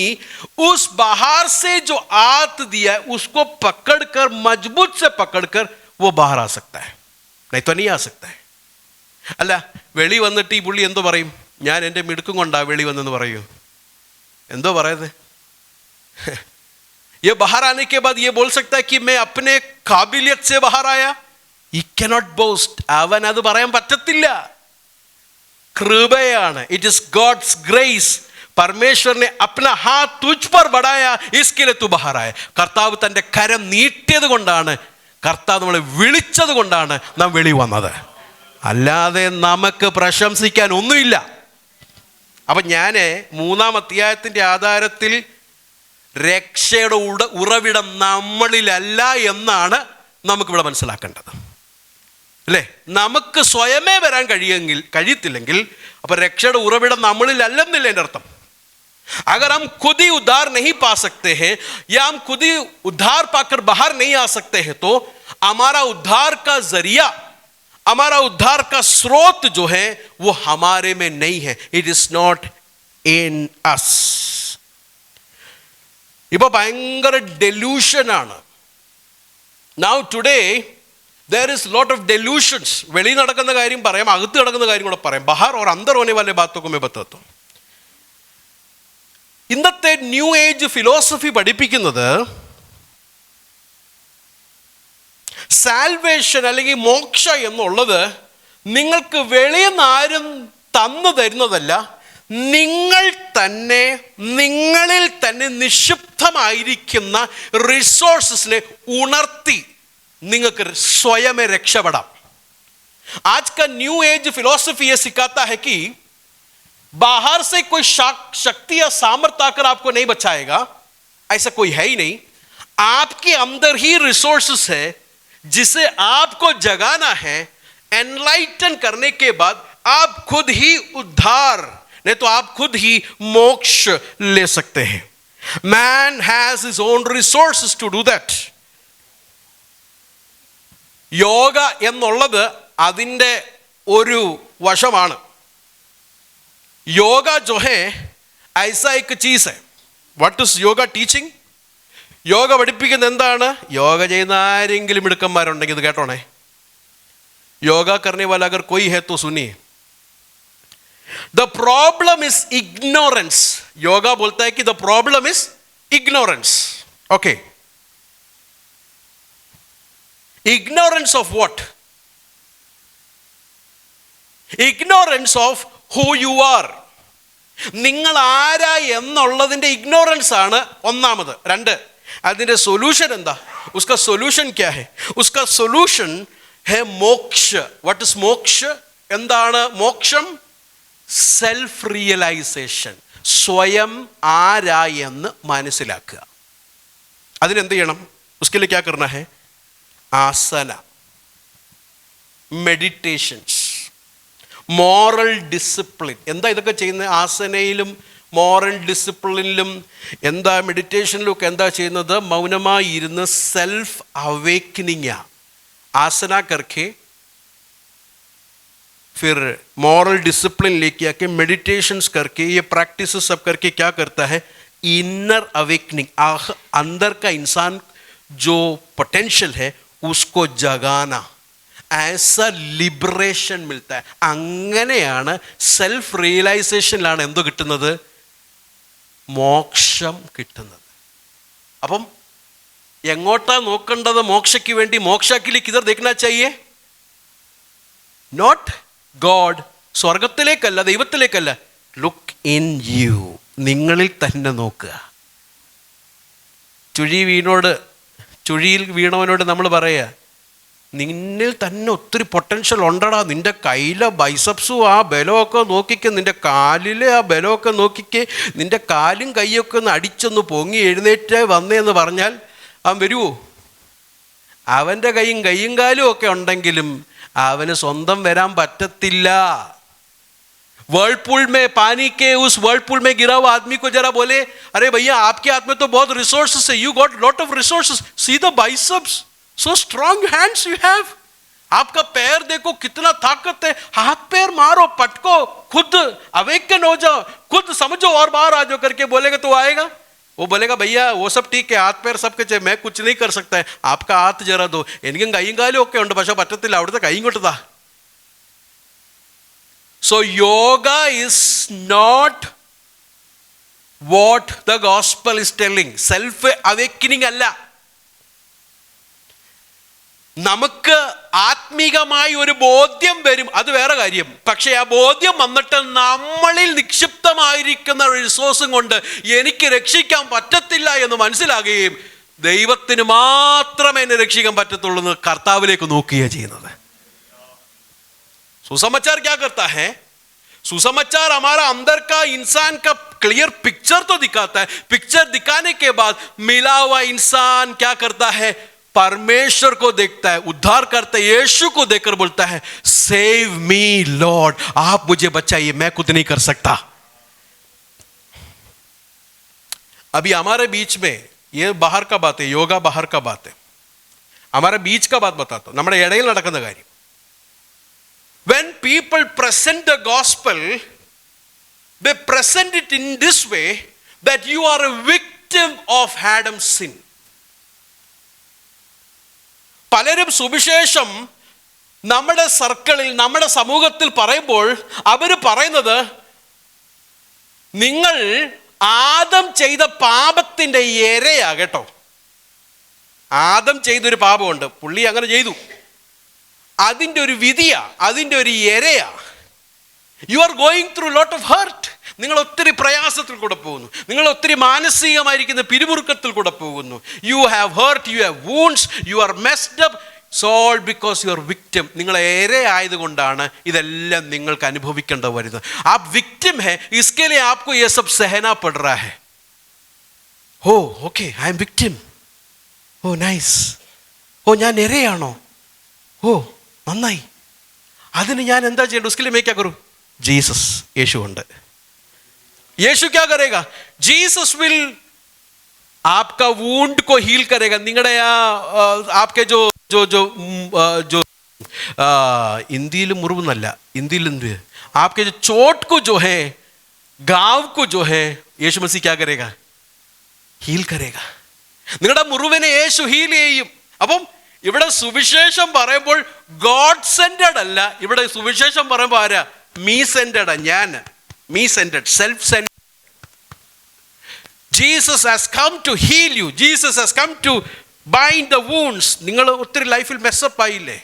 उस बाहर से जो हाथ दिया है उसको पकड़कर, मजबूत से पकड़कर वो बाहर आ सकता है, नहीं तो नहीं आ सकता है. അല്ല, വെളി വന്നിട്ട് ഈ പുള്ളി എന്തോ പറയും? ഞാൻ എൻ്റെ മിടുക്കും കൊണ്ടാ വെളി വന്നെന്ന് പറയൂ? എന്തോ പറയുന്നത്? ये बाहर आने के बाद ये बोल सकता है कि मैं अपने काबिलियत से बाहर आया? He cannot boast. അവൻ അത് പറയാൻ പറ്റത്തില്ല. കൃപയാണ്. It is God's grace. परमेश्वर ने अपना हाथ तुझ पर बढ़ाया, इसके लिए तू बाहर आया. കർത്താവ് തൻ്റെ കരം നീട്ടിയത് കൊണ്ടാണ്, കർത്താവ് നമ്മളെ വിളിച്ചത് കൊണ്ടാണ് നാം വെളി വന്നത്. അല്ലാതെ നമുക്ക് പ്രശംസിക്കാൻ ഒന്നുമില്ല. അപ്പം ഞാൻ 3-ാം അധ്യായത്തിൻ്റെ ആധാരത്തിൽ രക്ഷയുടെ ഉറവിടം നമ്മളിലല്ല എന്നാണ് നമുക്കിവിടെ മനസ്സിലാക്കേണ്ടത്, അല്ലേ? നമുക്ക് സ്വയമേ വരാൻ കഴിയത്തില്ലെങ്കിൽ അപ്പോൾ രക്ഷയുടെ ഉറവിടം നമ്മളിലല്ലെന്നില്ല എൻ്റെ അർത്ഥം. अगर हम खुद ही उद्धार नहीं पा सकते हैं या हम खुद ही उद्धार पाकर बाहर नहीं आ सकते हैं तो हमारा उद्धार का जरिया, हमारा उद्धार का स्रोत जो है वो हमारे में नहीं है. It is not in us. ഇപ്പോൾ ഭയങ്കര ഡെലൂഷനാണ്. Now today there is lot of delusions. വെളി നടക്കുന്ന കാര്യം പറയാം, അകത്ത് നടക്കുന്ന കാര്യം കൂടെ പറയാം. ബഹാർ और अंदर होने वाले बातों को मैं बताता हूं. ഇന്നത്തെ ന്യൂ ഏജ് ഫിലോസഫി പഠിപ്പിക്കുന്നത് സാൽവേഷൻ അല്ലെങ്കിൽ മോക്ഷ എന്നുള്ളത് നിങ്ങൾക്ക് വെളിയിൽ നിന്ന് ആരും തന്നു തരുന്നതല്ല, നിങ്ങൾ തന്നെ നിങ്ങളിൽ തന്നെ നിക്ഷിപ്തമായിരിക്കുന്ന റിസോഴ്സസിനെ ഉണർത്തി നിങ്ങൾക്ക് സ്വയമേ രക്ഷപ്പെടാം. आज का न्यू एज फिलॉसफी ये सिखाता है कि बाहर से कोई शक्ति या सामर्थ्य आकर आपको नहीं बचाएगा, ऐसा कोई है ही नहीं. आपके अंदर ही रिसोर्सेस है जिसे आपको जगाना है. एनलाइटन करने के बाद आप खुद ही उद्धार, नहीं तो आप खुद ही मोक्ष ले सकते हैं. Man has his own resources to do that. Yoga എന്നുള്ളത് അതിൻ്റെ ഒരു വശമാണ്. യോഗ जो है ऐसा एक चीज़ है. What is yoga teaching? Yoga പഠിപ്പിക്കുന്നത് എന്താണ്? യോഗ ചെയ്യുന്ന ആരെങ്കിലും മിടുക്കന്മാരുണ്ടെങ്കിൽ ഇത് കേട്ടോണേ. യോഗ करने वाला अगर कोई है तो सुनिए. The problem is ignorance. Yoga बोलता है कि the problem is ignorance. Okay. Ignorance of what? Ignorance of who you are. നിങ്ങൾ ആരാ എന്നുള്ളതിൻ്റെ ഇഗ്നോറൻസ് ആണ് ഒന്നാമത്. 2, അതിൻ്റെ സൊല്യൂഷൻ എന്താ? ഉസ്കാ സൊല്യൂഷൻ ക്യാ ഹെ? ഉസ്കാ സൊല്യൂഷൻ ഹെ മോക്ഷ. What is moksha? എന്താണ് മോക്ഷം? Self realization. സ്വയം ആരാ എന്ന് മനസ്സിലാക്കുക. അതിനെന്ത് ചെയ്യണം? ഉസ്കെ ലിയേ ക്യാ കർനാ ഹെ? Asana, meditations, moral discipline. എന്താ ഇതൊക്കെ ചെയ്യുന്നത്? ആസനയിലും മോറൽ ഡിസിപ്ലിനിലും എന്താ മെഡിറ്റേഷനിലും ഒക്കെ എന്താ ചെയ്യുന്നത്? മൗനമായി ഇരുന്ന് സെൽഫ് അവേക്കനിങ്. ആസന करके फिर मॉरल डिसिप्लिन लेके आके मेडिटेशंस करके ये प्रैक्टिसेस सब करके क्या करता है? Inner awakening. अंदर का इंसान जो पोटेंशियल है उसको जगाना, ऐसा ലിബറേഷൻ मिलता है. അങ്ങനെയാണ് സെൽഫ് റിയലൈസേഷനിലാണ് എന്തോ കിട്ടുന്നത്? മോക്ഷം കിട്ടുന്നത്. അപ്പം എങ്ങോട്ടാ നോക്കേണ്ടത് മോക്ഷയ്ക്ക് വേണ്ടി? മോക്ഷയ്ക്ക് കിധർ देखना चाहिए? നോട്ട് ഗോഡ്, സ്വർഗത്തിലേക്കല്ല, ദൈവത്തിലേക്കല്ല. ലുക്ക് ഇൻ യു, നിങ്ങളിൽ തന്നെ നോക്കുക. ചുഴിയിൽ വീണവനോട് നമ്മൾ പറയുക, നിന്നിൽ തന്നെ ഒത്തിരി പൊട്ടൻഷ്യൽ ഉണ്ടടാ, നിൻ്റെ കയ്യിലെ ബൈസപ്സും ആ ബലമൊക്കെ നോക്കിക്കേ, നിൻ്റെ കാലിലെ ആ ബലമൊക്കെ നോക്കിക്കേ, നിൻ്റെ കാലും കൈയൊക്കെ ഒന്ന് അടിച്ചൊന്ന് പൊങ്ങി എഴുന്നേറ്റ് വന്നേന്ന് പറഞ്ഞാൽ അവൻ വരുമോ? അവൻ്റെ കൈയും കാലും ഒക്കെ ഉണ്ടെങ്കിലും അവന് സ്വന്തം വരാൻ പറ്റത്തില്ല. वर्लपूल में पानी के उस वर्लपूल में गिरा हुआ आदमी को जरा बोले, अरे भैया आपके हाथ में तो बहुत रिसोर्सेस है, you got lot of resources, see the biceps, so strong hands you have, आपका पैर देखो कितना ताकत है, हाथ पैर मारो, पटको, खुद अवेकन हो जाओ, खुद समझो और बाहर आ जाओ करके बोलेगा तो आएगा? वो बोलेगा भैया वो सब ठीक है, हाथ पैर सबके चाहिए, मैं कुछ नहीं कर सकता है, आपका हाथ जरा दो, എനിക്കും കൈയും കാലും ഒക്കെ ഉണ്ട്, പക്ഷെ പറ്റത്തില്ല, അവിടുത്തെ കൈയും കൊണ്ടതാ. So yoga is not what the gospel is telling. Self awakening അല്ല. നമുക്ക് ആത്മീകമായി ഒരു ബോധ്യം വരും, അത് വേറെ കാര്യം. പക്ഷേ ആ ബോധ്യം വന്നിട്ട് നമ്മളിൽ നിക്ഷിപ്തമായിരിക്കുന്ന റിസോഴ്സും കൊണ്ട് എനിക്ക് രക്ഷിക്കാൻ പറ്റത്തില്ല എന്ന് മനസ്സിലാകുകയും ദൈവത്തിന് മാത്രമേ എന്നെ രക്ഷിക്കാൻ പറ്റത്തുള്ളൂ എന്ന് കർത്താവിലേക്ക് നോക്കുകയാണ് ചെയ്യുന്നത്. सुसमाचार क्या करता है? सुसमाचार हमारा अंदर का इंसान का क्लियर पिक्चर तो दिखाता है. पिक्चर दिखाने के बाद मिला हुआ इंसान क्या करता है? परमेश्वर को देखता है, उद्धार करता है, यीशु को देखकर बोलता है, सेव मी लॉर्ड, आप मुझे बचाइए, मैं खुद नहीं कर सकता. अभी हमारे बीच में ये बाहर का बात है, योगा बाहर का बात है, हमारे बीच का बात बताता हूं, നമ്മുടെ ഇടയിൽ നടക്കുന്ന കാര്യം. When people present the gospel, they present it in this way that you are a victim of Adam's sin. പലരും സുവിശേഷം നമ്മുടെ സർക്കിളിൽ, നമ്മുടെ സമൂഹത്തിൽ പറയുമ്പോൾ അവർ പറയുന്നത് നിങ്ങൾ ആദം ചെയ്ത പാപത്തിൻ്റെ ഇരയാ കേട്ടോ. ആദം ചെയ്തൊരു പാപമുണ്ട്, പുള്ളി അങ്ങനെ ചെയ്തു, അതിൻ്റെ ഒരു വിധിയാ, അതിൻ്റെ ഒരു ഇരയാ. You are going through lot of hurt. നിങ്ങൾ ഒത്തിരി പ്രയാസത്തിൽ കൂടെ പോകുന്നു, നിങ്ങൾ ഒത്തിരി മാനസികമായിരിക്കുന്ന പിരിമുറുക്കത്തിൽ കൂടെ പോകുന്നു. You have hurt, you have wounds, you are messed up. It's all because you are victim. നിങ്ങൾ ഇര ആയതുകൊണ്ടാണ് ഇതെല്ലാം നിങ്ങൾക്ക് അനുഭവിക്കേണ്ടി വരുന്നത്. आप विक्टिम है, इसके लिए आपको ये सब सहना पड़ रहा है. Oh okay, I am victim. Oh nice. Oh ഞാൻ ഇരയാണോ? ഓ നന്നായി. അതിന് ഞാൻ എന്താ ചെയ്യേണ്ടത്? उसके लिए मैं क्या करूं? जीसस, यीशु ഉണ്ട്. यीशु क्या करेगा? जीसस विल आपका वुंड को हील करेगा. നിങ്ങളുടെ आपके जो जो जो जो हिंदी मुറിവ് എന്നല്ല, हिंदी आपके जो चोट को जो है, घाव को जो है, यीशु मसीह क्या करेगा? हील करेगा. നിങ്ങളുടെ മുറിവിനെ യേശു ഹീൽ ചെയ്യും. അപ്പം ഇവിടെ സുവിശേഷം പറയുമ്പോൾ ഗോഡ് സെന്റേഡ് അല്ല, ഇവിടെ സുവിശേഷം പറയുമ്പോൾ ആരാ? മീ സെന്റേഡാ, ഞാൻ. Me centred, self centred. Jesus has come to heal you. Jesus has come to bind the wounds. നിങ്ങൾ ഒത്തിരി ലൈഫിൽ മെസ്സപ്പ് ആയില്ലേ?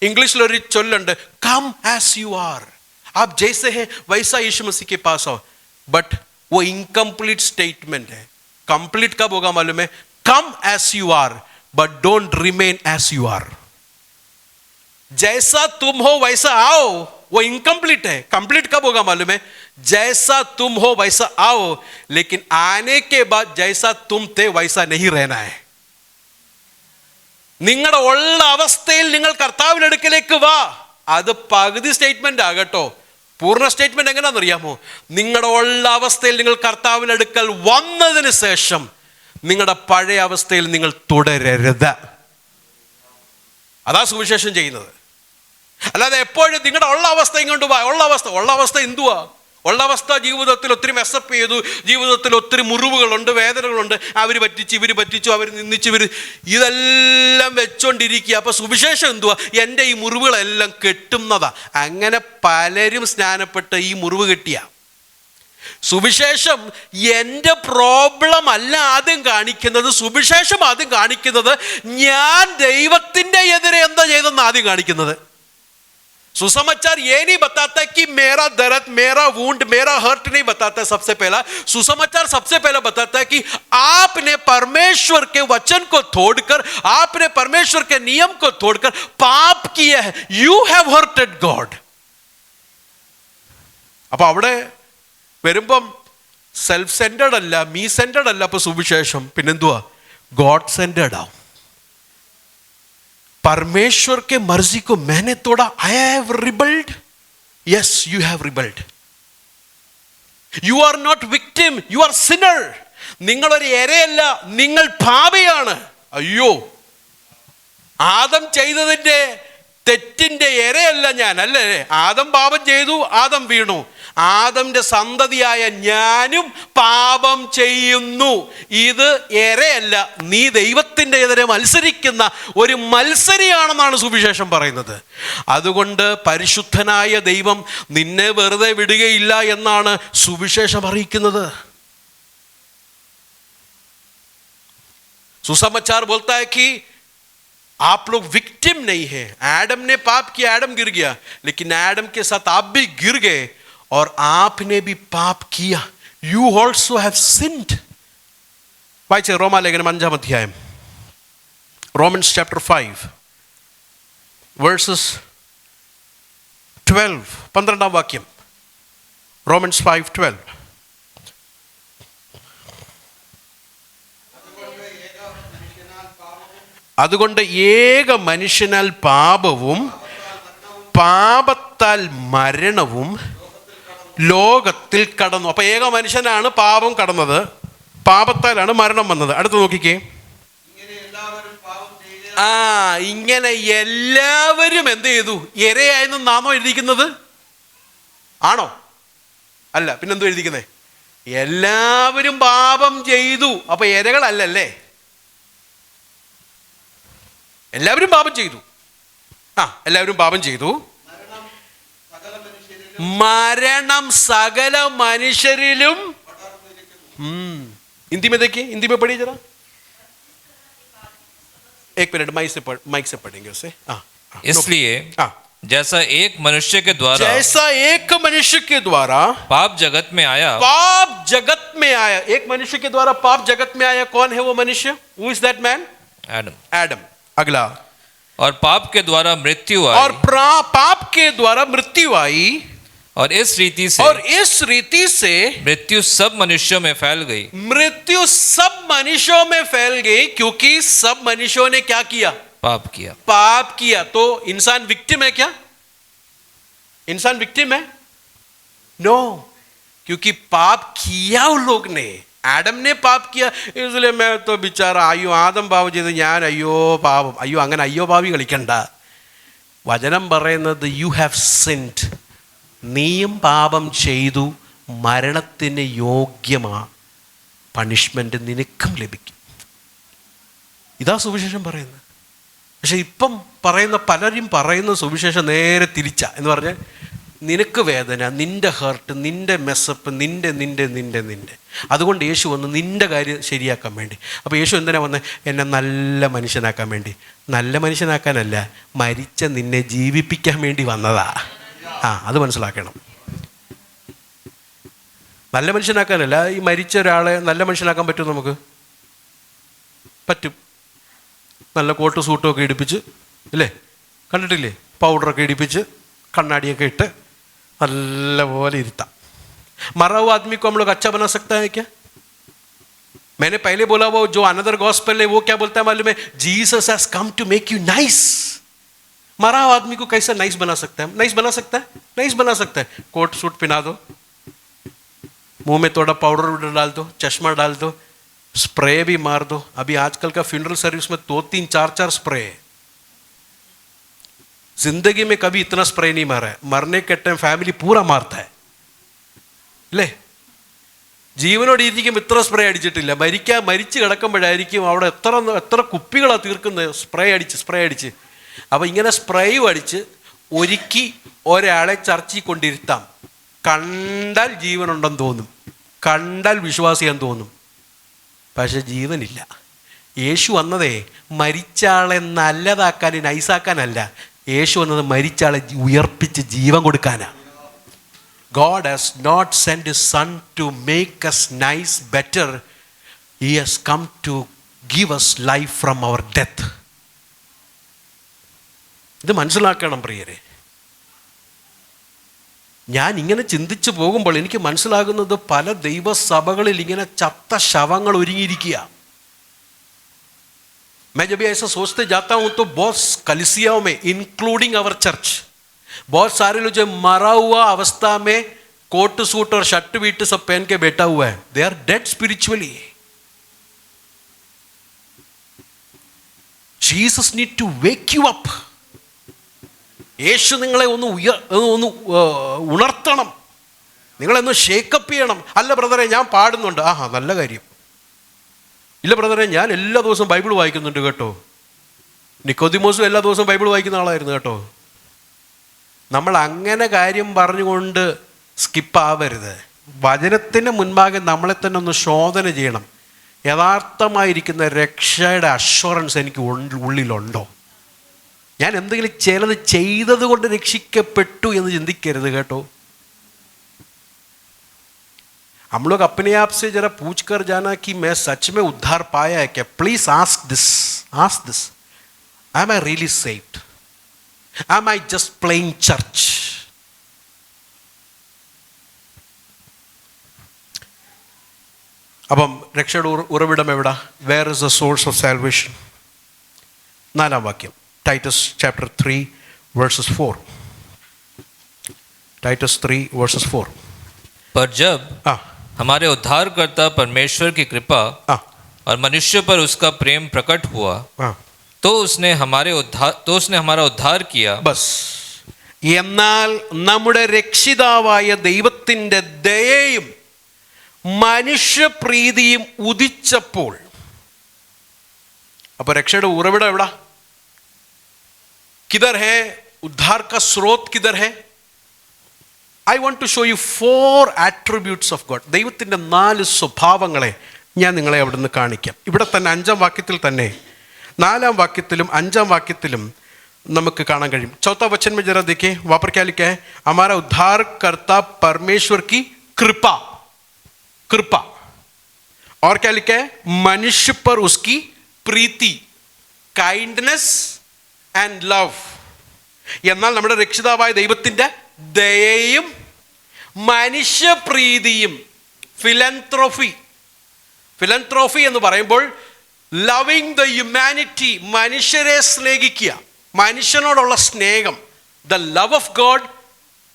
ഇംഗ്ലീഷിലൊരു ചൊല്ലുണ്ട്, കം ആസ് യു ആർ. आप जैसे हैं वैसा यीशु मसीह के पास आओ. बट वो इनकम्प्लीट स्टेटमेंट है. कंप्लीट कब होगा मालूम है? Come as you are but don't remain as you are. जैसा तुम हो वैसा आओ, वो इनकम्प्लीट है. कंप्लीट कब होगा मालूम है? जैसा तुम हो वैसा आओ, लेकिन आने के बाद जैसा तुम थे वैसा नहीं रहना है. നിങ്ങളുടെ ഉള്ള അവസ്ഥയിൽ നിങ്ങൾ കർത്താവിന്റെ അടുക്കലേക്ക് വാ. അത് പകുതി സ്റ്റേറ്റ്മെന്റ് ആകട്ടോ. പൂർണ്ണ സ്റ്റേറ്റ്മെന്റ് എങ്ങനെയാണെന്നറിയാമോ? നിങ്ങളുടെ ഉള്ള അവസ്ഥയിൽ നിങ്ങൾ കർത്താവിന്റെ അടുക്കൽ വന്നതിന് ശേഷം നിങ്ങളുടെ പഴയ അവസ്ഥയിൽ നിങ്ങൾ തുടരരുത്. അതാ സുവിശേഷം ചെയ്യുന്നത്. അല്ലാതെ എപ്പോഴും നിങ്ങളുടെ ഉള്ള അവസ്ഥ ഇങ്ങോട്ട് വാ. ഉള്ള അവസ്ഥ എന്തുവാ? ഉള്ള അവസ്ഥ ജീവിതത്തിൽ ഒത്തിരി മെസ്സപ്പ് ചെയ്തു, ജീവിതത്തിൽ ഒത്തിരി മുറിവുകളുണ്ട്, വേദനകളുണ്ട്, അവർ പറ്റിച്ചു, ഇവർ പറ്റിച്ചു, അവർ നിന്ദിച്ചു, ഇതെല്ലാം വെച്ചോണ്ടിരിക്കുക. അപ്പൊ സുവിശേഷം എന്തുവാ? എൻ്റെ ഈ മുറിവുകളെല്ലാം കെട്ടുന്നതാ. അങ്ങനെ പലരും സ്നാനപ്പെട്ട് ഈ മുറിവ് കെട്ടിയ. സുവിശേഷം എൻ്റെ പ്രോബ്ലം അല്ല ആദ്യം കാണിക്കുന്നത്. സുവിശേഷം ആദ്യം കാണിക്കുന്നത് ഞാൻ ദൈവത്തിൻ്റെ എതിരെ എന്താ ചെയ്തെന്ന് ആദ്യം കാണിക്കുന്നത്. सुसमाचार ये नहीं बताता कि मेरा दर्द, मेरा वुंड, मेरा हर्ट नहीं बताता. सबसे पहला सुसमाचार सबसे पहला बताता है कि आपने परमेश्वर के वचन को तोड़कर, आपने परमेश्वर के नियम को तोड़कर पाप किया है. You have hurted God. അപ്പൊ അവിടെ വരുമ്പം സെൽഫ് സെന്റേഡ് അല്ല, മീ സെന്റേഡ് അല്ല. അപ്പൊ സുവിശേഷം പിന്നെന്തുവാ? God send down. परमेश्वर के मर्जी को मैंने तोड़ा. I have rebelled. Yes, you have rebelled. You are not victim, you are sinner. നിങ്ങളൊരു ഇരയല്ല, നിങ്ങൾ പാപിയാണ്. അയ്യോ, ആദം ചെയ്തതിൻ്റെ തെറ്റിൻ്റെ ഇരയല്ല ഞാൻ, അല്ലേ? ആദം പാപം ചെയ്തു, ആദം വീണു. ആദമിൻ്റെ സന്തതിയായ ഞാനും പാപം ചെയ്യുന്നു. ഇത് ഇരയല്ല, നീ ദൈവത്തിൻ്റെ എതിരെ മത്സരിക്കുന്ന ഒരു മത്സരിയാണെന്നാണ് സുവിശേഷം പറയുന്നത്. അതുകൊണ്ട് പരിശുദ്ധനായ ദൈവം നിന്നെ വെറുതെ വിടുകയില്ല എന്നാണ് സുവിശേഷം അറിയിക്കുന്നത്. सुसमाचार बोलता है कि आप लोग विक्टिम नहीं है. एडम ने पाप किया, एडम गिर गया, लेकिन एडम के साथ आप भी गिर गए और आपने भी पाप किया. You also have sinned. വായിച്ചേ റോമാലേഖനം 5-ാം അധ്യായം, റോമൻസ് ചാപ്റ്റർ 5 വേഴ്സസ് 12, 12-ാം വാക്യം. റോമൻസ് 5:12. അതുകൊണ്ട് ഏക മനുഷ്യനാൽ പാപവും പാപത്താൽ മരണവും ലോകത്തിൽ കടന്നു. അപ്പൊ ഏക മനുഷ്യനാണ് പാപം കടന്നത്, പാപത്താലാണ് മരണം വന്നത്. അടുത്ത് നോക്കിക്കേ. ഇങ്ങനെ എല്ലാവരും എന്ത് ചെയ്തു? ഇരയായെന്നാണോ എഴുതിക്കുന്നത്? ആണോ? അല്ല, പിന്നെന്തോ എഴുതിക്കുന്നേ? എല്ലാവരും പാപം ചെയ്തു. അപ്പൊ ഇരകളല്ലേ? എല്ലാവരും പാപം ചെയ്തു. എല്ലാവരും പാപം ചെയ്തു. മരണം സകല മനുഷ്യരിലും. हिंदी में देखिए, हिंदी में पढ़िए जरा. एक मिनट, माइक से पढ़ेंगे उसे. इसलिए जैसा एक मनुष्य के द्वारा पाप जगत में आया, एक मनुष्य के द्वारा पाप जगत में आया. कौन है वो मनुष्य? Who is that man? Adam. अगला. और पाप के द्वारा मृत्यु आई, और पाप के द्वारा मृत्यु आई, और इस रीति से मृत्यु सब मनुष्यों में फैल गई. मृत्यु सब मनुष्यों में फैल गई क्योंकि सब मनुष्यों ने क्या किया? पाप किया. तो इंसान विक्टिम है क्या? इंसान विक्टिम है? नो, क्योंकि पाप किया उन लोग ने. ആഡം ने പാപ് किया, इसलिए मैं तो बेचारा. അയ്യോ, ആദം പാപം ചെയ്ത് ഞാൻ അയ്യോ പാപം. അയ്യോ, അങ്ങനെ അയ്യോ പാപി കളിക്കണ്ട. വചനം പറയുന്നത് യു ഹാവ് സിൻഡ്. നീയും പാപം ചെയ്തു, മരണത്തിന് യോഗ്യമാ പണിഷ്മെന്റ് നിനക്കും ലഭിക്കും. ഇതാ സുവിശേഷം പറയുന്നത്. പക്ഷെ ഇപ്പം പറയുന്ന പലരും പറയുന്ന സുവിശേഷം നേരെ തിരിച്ച എന്ന് പറഞ്ഞാൽ നിനക്ക് വേദന, നിന്റെ ഹേർട്ട്, നിന്റെ മെസ്സപ്പ്, നിന്റെ. അതുകൊണ്ട് യേശു വന്ന് നിന്റെ കാര്യം ശരിയാക്കാൻ വേണ്ടി. അപ്പോൾ യേശു എന്തിനാ വന്ന്? എന്നെ നല്ല മനുഷ്യനാക്കാൻ വേണ്ടി. നല്ല മനുഷ്യനാക്കാനല്ല, മരിച്ച നിന്നെ ജീവിപ്പിക്കാൻ വേണ്ടി വന്നതാ. അത് മനസ്സിലാക്കണം. നല്ല മനുഷ്യനാക്കാനല്ല. ഈ മരിച്ച ഒരാളെ നല്ല മനുഷ്യനാക്കാൻ പറ്റും? നമുക്ക് പറ്റും. നല്ല കോട്ട് സൂട്ടും ഒക്കെ ഇടിപ്പിച്ച്, ഇല്ലേ? കണ്ടിട്ടില്ലേ? പൗഡറൊക്കെ ഇടിപ്പിച്ച്, കണ്ണാടിയൊക്കെ ഇട്ട് നല്ല പോലെ ഇരുത്താം. मरा हुआ आदमी को हम लोग अच्छा बना सकता है क्या? मैंने पहले बोला वो जो अनदर गॉस्पेल है वो क्या बोलता है मालूम है? Jesus has come to make you nice. मरा हुआ आदमी को कैसे नाइस बना सकता है? नाइस बना सकता है. कोट सूट पहना दो, मुंह में थोड़ा पाउडर डाल दो, चश्मा डाल दो, स्प्रे भी मार दो. अभी आजकल का फ्यूनरल सर्विस में 2-3, 4-4 स्प्रे है. जिंदगी में कभी इतना स्प्रे नहीं मारा है. मरने के टाइम फैमिली पूरा मारता है, അല്ലേ? ജീവനോട് ഇരിക്കുമ്പോൾ ഇത്ര സ്പ്രേ അടിച്ചിട്ടില്ല. മരിച്ച് കിടക്കുമ്പോഴായിരിക്കും അവിടെ എത്ര കുപ്പികളാണ് തീർക്കുന്നത്, സ്പ്രേ അടിച്ച്. അപ്പോൾ ഇങ്ങനെ സ്പ്രേയും അടിച്ച് ഒരുക്കി ഒരാളെ ചർച്ചിൽ കൊണ്ടിരുത്താം. കണ്ടാൽ ജീവനുണ്ടെന്ന് തോന്നും, കണ്ടാൽ വിശ്വാസിയാന്ന് തോന്നും, പക്ഷെ ജീവനില്ല. യേശു വന്നതേ മരിച്ചാളെ നല്ലതാക്കാൻ, നൈസാക്കാനല്ല. യേശു വന്നത് മരിച്ചാളെ ഉയർപ്പിച്ച് ജീവൻ കൊടുക്കാനാണ്. God has not sent his son to make us nice, better. He has come to give us life from our death. ഇത് മനസ്സിലാക്കണം പ്രിയരെ. ഞാൻ ഇങ്ങനെ ചിന്തിച്ചു പോകുമ്പോൾ എനിക്ക് മനസ്സിലാകുന്നത് പല ദൈവസഭകളിൽ ഇങ്ങനെ ചത്ത ശവങ്ങൾ ഒരുങ്ങിയിരിക്കുക. मैं जब ऐसा सोचते जाता हूं तो बहुत कलिसियाओं में, इंक्लूडिंग आवर चर्च, बहुत सारे लोग जो मरा हुआ अवस्था में कोट सूट और शर्ट वीट सब पहन के बैठा हुआ है, they are dead spiritually. Jesus need to wake you up. യേശു നിങ്ങളെ ഒന്ന് ഉണർത്തണം, നിങ്ങളെന്ന് ഷേക്കപ്പ് ചെയ്യണം. അല്ല ബ്രദറെ ഞാൻ പാടുന്നുണ്ട്, ആഹാ നല്ല കാര്യം. ഇല്ല ബ്രദറെ ഞാൻ എല്ലാ ദിവസവും ബൈബിൾ വായിക്കുന്നുണ്ട് കേട്ടോ. നിക്കോദിമോസും എല്ലാ ദിവസവും ബൈബിൾ വായിക്കുന്ന ആളായിരുന്നു കേട്ടോ. നമ്മൾ അങ്ങനെ കാര്യം പറഞ്ഞുകൊണ്ട് സ്കിപ്പാവരുത്. വചനത്തിന് മുൻപാകെ നമ്മളെ തന്നെ ഒന്ന് ശോധന ചെയ്യണം. യഥാർത്ഥമായിരിക്കുന്ന രക്ഷയുടെ അഷ്വറൻസ് എനിക്ക് ഉള്ളിലുണ്ടോ? ഞാൻ എന്തെങ്കിലും ചിലത് ചെയ്തത് കൊണ്ട് രക്ഷിക്കപ്പെട്ടു എന്ന് ചിന്തിക്കരുത് കേട്ടോ. हम लोग अपने आप से जरा पूछ कर जाना कि मैं सच में उद्धार पाया है क्या. Please ask this. Am I really saved? Am I just playing church? അപ്പം രക്ഷയുടെ ഉറവിടം എവിടാ? Where is the source of salvation? 4-ാം വാക്യം, Titus chapter 3 verses 4. Titus 3 verses 4. पर जब हमारे उद्धारकर्ता परमेश्वर की कृपा और मनुष्य पर उसका प्रेम प्रकट हुआ, तो उसने हमारा उद्धार किया. बस. എന്നാൽ നമ്മുടെ രക്ഷിതാവായ ദൈവത്തിൻ്റെ ദയയും മനുഷ്യപ്രീതിയും ഉദിച്ചപ്പോൾ. അപ്പൊ രക്ഷയുടെ ഉറവിടം എവിടാ? കിധർ ഹേ ഉദ്ധാർ കാ സ്രോത് കിധർ ഹേ? I want to show you 4 attributes of God. ദൈവത്തിൻ്റെ 4 സ്വഭാവങ്ങളെ ഞാൻ നിങ്ങളെ അവിടെ നിന്ന് കാണിക്കാം. ഇവിടെ തന്നെ 5-ാം വാക്യത്തിൽ തന്നെ, 4-ാം വാക്യത്തിലും 5-ാം വാക്യത്തിലും നമുക്ക് കാണാൻ കഴിയും. 4वां वचन में जरा देखिए, वहाँ पर क्या लिखा है? हमारा उद्धारकर्ता परमेश्वर की कृपा. और क्या लिखा है? मनुष्य पर उसकी प्रीति, काइंडनेस एंड लव. എന്നാൽ നമ്മുടെ രക്ഷിതാവായ ദൈവത്തിൻ്റെ ദയയും മനുഷ്യപ്രീതിയും, ഫിലന്ത്രോഫി എന്ന് പറയുമ്പോൾ ലവിങ് ദ ഹ്യൂമാനിറ്റി, മനുഷ്യരെ സ്നേഹിക്കുക, മനുഷ്യനോടുള്ള സ്നേഹം, the love of God,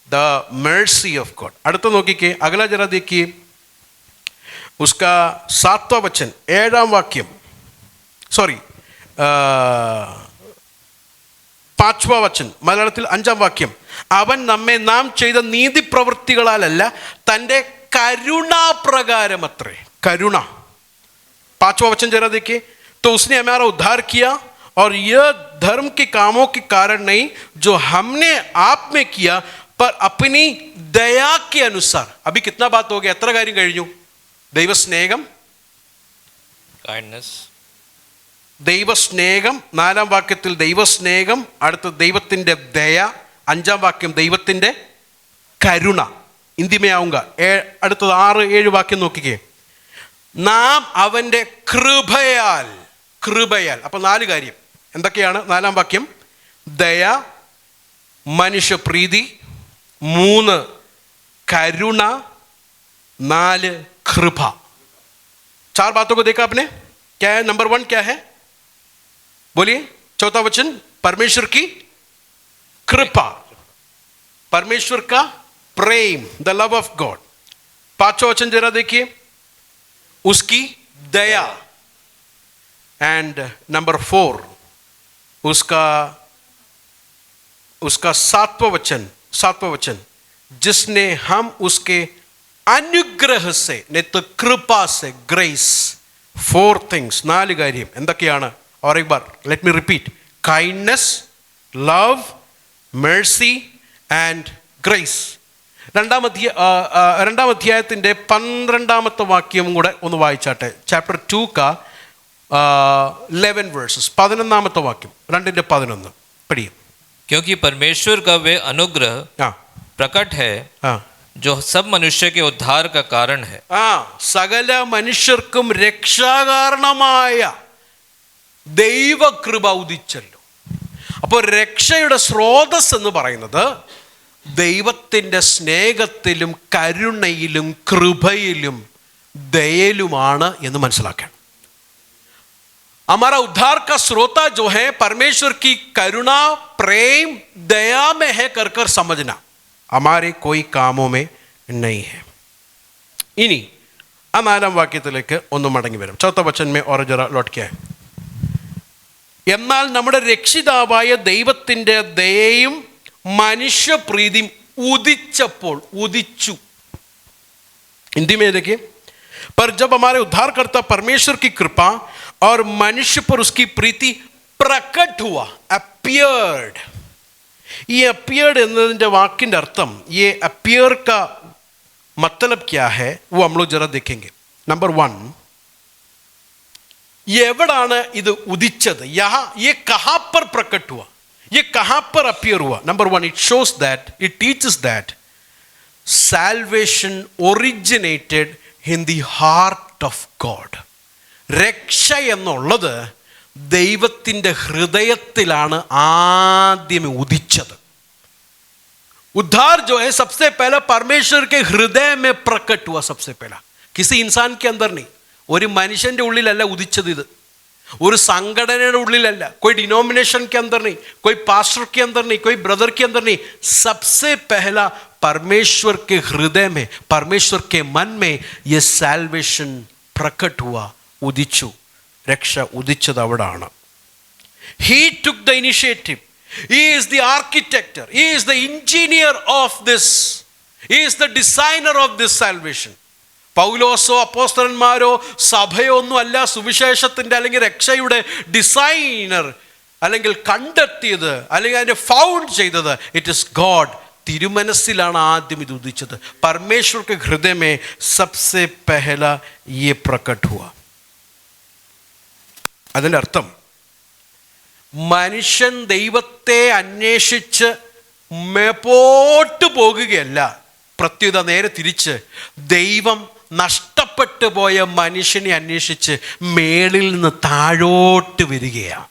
the Mercy of God. അടുത്ത നോക്കിക്കേ, അഗല ജरा देखिए, उसका 7वां वचन, 7-ാം വാക്യം, സോറി 5वां वचन, മലയാളത്തിൽ 5-ാം വാക്യം. അവൻ നാം ചെയ്ത നീതി പ്രവൃത്തികളാലല്ല, തൻ്റെ കരുണാപ്രകാരം അത്രേ. കരുണ. 5वां वचन जरा देखिए, तो उसने हमारा उद्धार किया और यह धर्म के कामों के कारण नहीं जो हमने आप में किया, पर अपनी दया के अनुसार. अभी कितना बात हो गया? എത്ര കാര്യം കഴിഞ്ഞു? ദൈവസ്നേഹം, kindness, ദൈവസ്നേഹം. 4-ാം വാക്യത്തിൽ ദൈവസ്നേഹം, അടുത്ത ദൈവത്തിൻ്റെ ദയ, 5-ാം വാക്യം ദൈവത്തിൻ്റെ കരുണ. ഇന്തിമയാവുക. അടുത്തത് 6-7 വാക്യം നോക്കിക്കേ. നാം അവൻ്റെ കൃപയാൽ. അപ്പൊ 4 കാര്യം എന്തൊക്കെയാണ്? 4-ാം വാക്യം ദയ, മനുഷ്യപ്രീതി, 3 കരുണ, 4 कृपा. 4 बातों को देखा आपने. क्या है? नंबर 1 क्या है? बोलिए. 4वां वचन, परमेश्वर की कृपा, परमेश्वर का प्रेम, द लव ऑफ गॉड. 5वां वचन जरा देखिए, उसकी दया. एंड नंबर 4 उसका 7वां वचन, जिसने हम उसके അനുഗ്രഹ സെ നെത്ത് കൃപ സെ ഗ്രേസ്. 4 things, 4 കാര്യം എന്തൊക്കെയാണ്? और एक बार let me repeat, kindness, love, mercy and grace. 2-ാം അധ്യായത്തിൻ്റെ 12-ാമത്തെ വാക്യം കൂടെ ഒന്ന് വായിച്ചാട്ടെ. ചാപ്റ്റർ 2 का 11 verses, 11-ാമത്തെ വാക്യം, 2:11 പഠിയും. क्योंकि परमेश्वर का वे अनुग्रह प्रकट है जो सब मनुष्य के उद्धार का कारण है. സകല മനുഷ്യർക്കും രക്ഷാകാരണമായ ദൈവകൃപ ഉദിച്ചല്ലോ. അപ്പോൾ രക്ഷയുടെ സ്രോതസ് എന്ന് പറയുന്നത് ദൈവത്തിൻ്റെ സ്നേഹത്തിലും കരുണയിലും കൃപയിലും ദയയിലുമാണ് എന്ന് മനസ്സിലാക്കണം. हमारा उद्धार का स्रोता जो है परमेश्वर की करुणा, प्रेम, दया में है कर कर समझना, हमारे कोई कामों में नहीं है. ഇനി ആ 4-ാം വാക്യത്തിലേക്ക് ഒന്ന് മടങ്ങി വരും. 4 വചन में और जरा लौट के आए. എന്നാൽ നമ്മുടെ രക്ഷിതാവായ ദൈവത്തിൻ്റെ ദയയും മനുഷ്യപ്രീതിയും ഉദിച്ചപ്പോൾ, ഉദിച്ചു. हिंदी में देखिए, पर जब हमारे उद्धारकर्ता परमेश्वर की कृपा और मनुष्य पर उसकी प्रीति प्रकट हुआ, अपियर्ड. ये अपियर्ड എന്നതിൻ്റെ വാക്കിൻ്റെ അർത്ഥം, ये अपियर का मतलब क्या है वो हम लोग जरा देखेंगे. नंबर 1, എവിടാണ് ഇത് ഉദിച്ചത്? ये कहाँ पर प्रकट हुआ, ये कहाँ पर अपियर हुआ? Number 1, it shows that, it teaches that salvation originated in the heart of God. രക്ഷ എന്നുള്ളത് ദൈവത്തിൻ്റെ ഹൃദയത്തിലാണ് ആദ്യം ഉദിച്ചത്. उद्धार जो है सबसे पहला परमेश्वर के हृदय में प्रकट हुआ. सबसे पहला किसी इंसान के अंदर नहीं, ഒരു മനുഷ്യൻ്റെ ഉള്ളിലല്ല ഉദിച്ചത്. ഇത് ഒരു സംഘടനയുടെ ഉള്ളിലല്ല, कोई डिनोमिनेशन के अंदर नहीं, कोई पास्टर के अंदर नहीं, कोई ब्रदर के अंदर नहीं. सबसे पहला परमेश्वर के हृदय में, परमेश्वर के मन में ये साल्वेशन प्रकट हुआ, ഉദിച്ചു. രക്ഷ ഉദിച്ചത് അവിടാണ്. He took the initiative. He is the architect. He is the engineer of this. He is the designer of this salvation. പൗലോസോ അപ്പോസ്തലന്മാരോ സഭയോ ഒന്നും അല്ല സുവിശേഷത്തിൻ്റെ അല്ലെങ്കിൽ രക്ഷയുടെ ഡിസൈനർ, അല്ലെങ്കിൽ കണ്ടെത്തിയത്, അല്ലെങ്കിൽ അതിനെ ഫൗണ്ട് ചെയ്തത്. It is God. തിരുമനസ്സിലാണ് ആദ്യം ഇത് ഉദിച്ചത്. परमेश्वर के हृदय में सबसे पहला ये प्रकट हुआ. അതിൻ്റെ അർത്ഥം മനുഷ്യൻ ദൈവത്തെ അന്വേഷിച്ച് മേപ്പോട്ട് പോകുകയല്ല, പ്രത്യുത നേരെ തിരിച്ച് ദൈവം നഷ്ടപ്പെട്ടു പോയ മനുഷ്യനെ അന്വേഷിച്ച് മേളിൽ നിന്ന് താഴോട്ട് വരികയാണ്.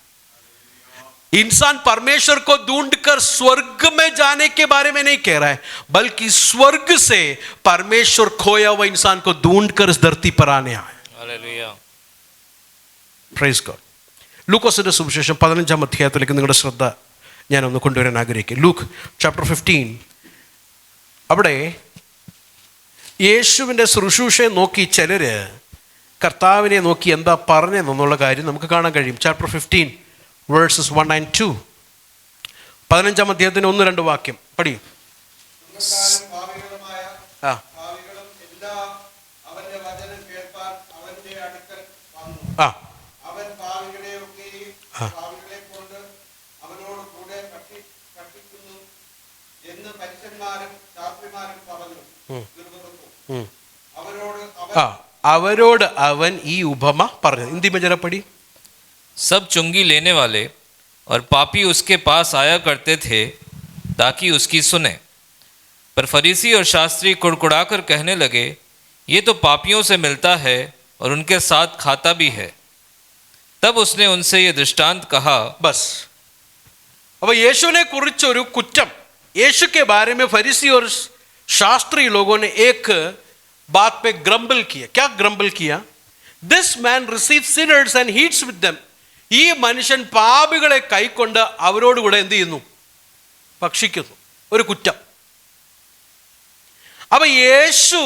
इंसान परमेश्वर को ढूंढकर स्वर्ग में जाने के बारे में नहीं कह रहा है, बल्कि स्वर्ग से परमेश्वर खोया हुआ इंसान को ढूंढकर इस धरती पर आने आए. हालेलुया. Praise God. ലൂക്കോസിന്റെ സുവിശേഷം 15-ാം അധ്യായത്തിലേക്ക് നിങ്ങളുടെ ശ്രദ്ധ ഞാനൊന്ന് കൊണ്ടുവരാൻ ആഗ്രഹിക്കുക. Luke chapter 15. അവിടെ യേശുവിൻ്റെ ശുശ്രൂഷയെ നോക്കി ചിലർ കർത്താവിനെ നോക്കി എന്താ പറഞ്ഞതെന്നുള്ള കാര്യം നമുക്ക് കാണാൻ കഴിയും. Chapter 15 verses 1 and 2. 15-ാം അധ്യായത്തിന് 1-2 വാക്യം പഠിയും. അവരോട് അവൻ ഈ ഉപമ പറഞ്ഞു. ഹിന്ദി में जरा पढ़ी. सब चुंगी लेने वाले और पापी उसके पास आया करते थे ताकि उसकी सुने. पर फरीसी और शास्त्री कुड़कुड़ाकर कहने लगे, ये तो पापियों से मिलता है और उनके साथ खाता भी है. तब उसने उनसे ये दृष्टांत कहा. बस. अब यीशु ने कुरिचोरु कुट्टम, यीशु के बारे में फरीसी और शास्त्री लोगों ने एक बात पे ग्रम्बल किया. क्या ग्रम्बल किया? This man receives Sinners and heats with them. ഈ മനുഷ്യൻ പാപികളെ കൈക്കൊണ്ട് അവരോടുകൂടെ എന്ത് ചെയ്യുന്നു? ഭക്ഷിക്കുന്നു. ഒരു കുറ്റം. അപ്പൊ യേശു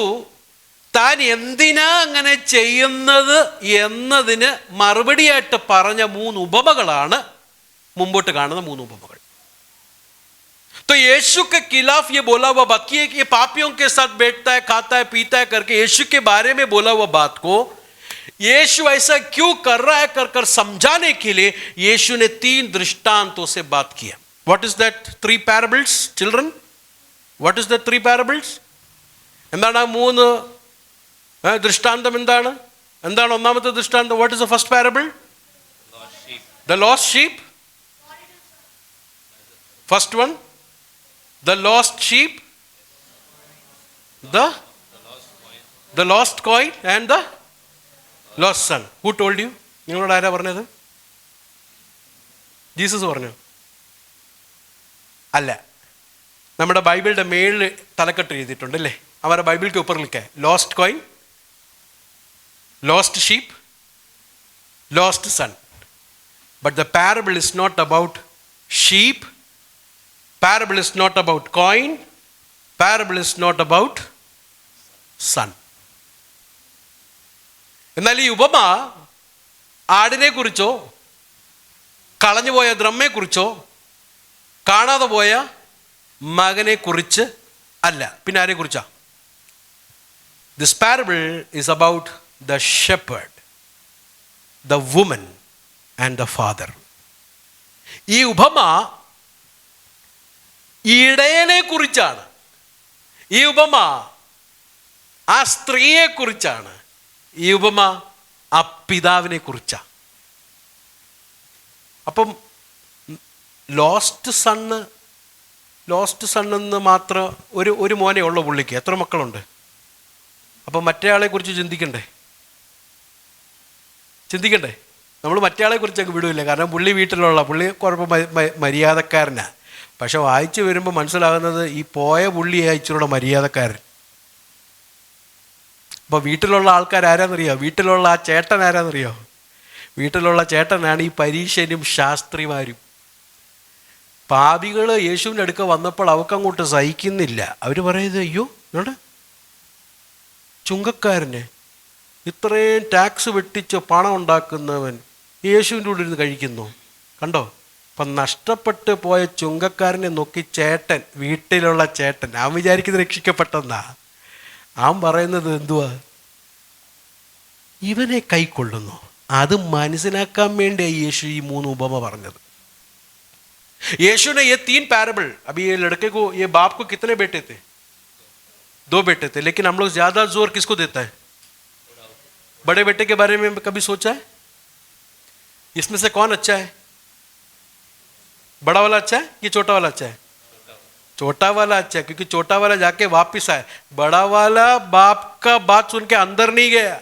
താൻ എന്തിനാ അങ്ങനെ ചെയ്യുന്നത് എന്നതിന് മറുപടിയായിട്ട് പറഞ്ഞ 3 ഉപമകളാണ് മുമ്പോട്ട് കാണുന്ന 3 ഉപമകൾ. तो यीशु के खिलाफ ये बोला हुआ बात की है कि ये पापियों के साथ बैठता है, खाता है, पीता है करके यीशु के बारे में बोला हुआ बात को यीशु ऐसा क्यों कर रहा है कर समझाने के लिए यीशु ने 3 दृष्टांतों से बात किया. What is that 3 parables, children? What is that 3 parables? എന്താണ് ആ 3 ദൃഷ്ടാന്തം? എന്താണ് ഒന്നാമത്തെ ദൃഷ്ടാന്തം? What is the first parable? The lost sheep. First one, the lost sheep, the lost coin and the lost son. Who told you? നിങ്ങളോട് ആരാ പറഞ്ഞത്? Jesus പറഞ്ഞു? അല്ല, നമ്മുടെ ബൈബിളിൻ്റെ മേളിൽ തലക്കെട്ട് എഴുതിയിട്ടുണ്ട് അല്ലേ? हमारा बाइबल के ऊपर लिखा है lost coin, lost sheep, lost son. But the parable is not about sheep. Parable is not about coin. Parable is not about son. എന്നാൽ ഈ ഉപമ ആടിനെ കുറിച്ചോ കളഞ്ഞുപോയ ദ്രമ്മയെക്കുറിച്ചോ കാണാതെ പോയ മകനെ കുറിച്ച് അല്ല. പിന്നെ ആരെ കുറിച്ചാ? This parable is about the shepherd, the woman and the father. ഈ ഉപമ ഇടയനെ കുറിച്ചാണ്. ഈ ഉപമ ആ സ്ത്രീയെ കുറിച്ചാണ്. ഈ ഉപമ ആ പിതാവിനെ കുറിച്ചാണ്. അപ്പം ലോസ്റ്റ് സണ്ണെന്ന് മാത്രം ഒരു മോനെ ഉള്ള പുള്ളിക്ക് എത്ര മക്കളുണ്ട്? അപ്പം മറ്റേ ആളെ കുറിച്ച് ചിന്തിക്കണ്ടേ? നമ്മൾ മറ്റേ ആളെ കുറിച്ച് അങ്ങ് വിടില്ല. കാരണം പുള്ളി കുഴപ്പം മര്യാദക്കാരനാണ്. പക്ഷെ വായിച്ചു വരുമ്പോൾ മനസ്സിലാകുന്നത് ഈ പോയ പുള്ളിയെ ഇച്ചിരൂടെ മര്യാദക്കാരൻ. അപ്പോൾ വീട്ടിലുള്ള ആൾക്കാരാരാന്നറിയോ? വീട്ടിലുള്ള ആ ചേട്ടൻ ആരാന്നറിയോ? വീട്ടിലുള്ള ചേട്ടനാണ് ഈ പരീശനും ശാസ്ത്രിമാരും. പാപികൾ യേശുവിൻ്റെ അടുക്ക വന്നപ്പോൾ അവക്കങ്ങോട്ട് സഹിക്കുന്നില്ല. അവർ പറയുന്നത്, അയ്യോ നോടെ ചുങ്കക്കാരനെ, ഇത്രയും ടാക്സ് വെട്ടിച്ച് പണം ഉണ്ടാക്കുന്നവൻ യേശുവിൻ്റെ ഉള്ളിൽ നിന്ന് കഴിക്കുന്നു. കണ്ടോ? അപ്പം നഷ്ടപ്പെട്ട് പോയ ചുങ്കക്കാരനെ നോക്കി ചേട്ടൻ, വീട്ടിലുള്ള ചേട്ടൻ, അവൻ വിചാരിക്കുന്നത് രക്ഷിക്കപ്പെട്ടെന്നാ. അവൻ പറയുന്നത് എന്തുവാ? ഇവനെ കൈക്കൊള്ളുന്നു. അത് മനസ്സിലാക്കാൻ വേണ്ടിയാണ് യേശു ഈ 3 ഉപമ പറഞ്ഞത്. यीशु ने ये 3 पैराबल, अभी ये लड़के को, ये बाप को कितने बेटे थे? 2 बेटे थे. लेकिन हम लोग ज्यादा जोर किसको देता है? बड़े बेटे के बारे में कभी सोचा है? इसमें से कौन अच्छा है? बड़ा वाला अच्छा है कि छोटा वाला अच्छा है? छोटा वाला अच्छा है, क्योंकि छोटा वाला जाके वापिस आया. बड़ा वाला बाप का बात सुन के अंदर नहीं गया.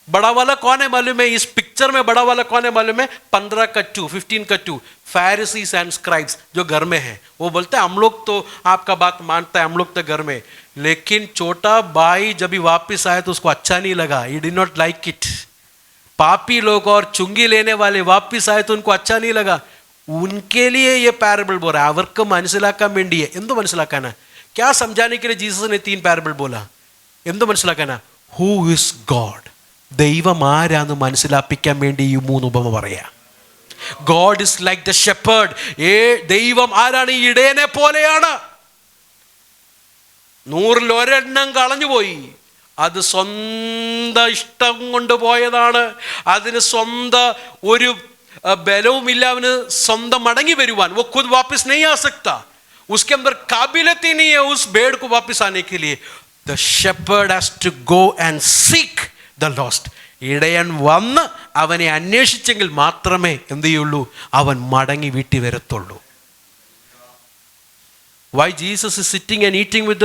बड़ा वाला कौन है मालूम है? इस पिक्चर में बड़ा वाला कौन है मालूम है? 15 का 2, 15 का 2, फैरिसीज एंड स्क्राइब्स जो घर में है. वो बोलते हैं हम लोग तो आपका बात मानता है, हम लोग तो घर में. लेकिन छोटा भाई जब भी वापस आया तो उसको अच्छा नहीं लगा. He did not like it. पापी लोग और चुंगी लेने वाले वापस आए तो उनको अच्छा नहीं लगा. उनके लिए ये पैराबल बोल रहा है. അവർക്ക് മനസ്സിലാക്കാൻ വേണ്ടിയേ. എന്ത് മനസ്സിലാക്കാനാ? क्या समझाने के लिए जीसस ने 3 पैराबल बोला? എന്ത് മനസ്സിലാക്കാനാ? Who is God? ദൈവം ആരാന്ന് മനസ്സിലാപ്പിക്കാൻ വേണ്ടി ഈ 3 ഉപമ പറയാ. God is like the shepherd. ദൈവം ആരാണ്? ഈ ഇടയനെ പോലെയാണ്. 100-ൽ 1 കളഞ്ഞുപോയി. അത് സ്വന്തം ഇഷ്ടം കൊണ്ട് പോയതാണ്. അതിന് സ്വന്തം ഒരു ബലവുമില്ല. അവന് സ്വന്തം മടങ്ങി വരുവാൻ. वो खुद वापस नहीं आ सकता. उसके अंदर काबिलियत ही नहीं है उस भेड़ को वापस आने के लिए. The shepherd has to go and seek the lost. ഇടയൻ വന്ന് അവനെ അന്വേഷിച്ചെങ്കിൽ മാത്രമേ എന്ത് ചെയ്യുള്ളൂ? അവൻ മടങ്ങി വീട്ടിൽ വരത്തുള്ളൂ. Why Jesus is sitting and eating with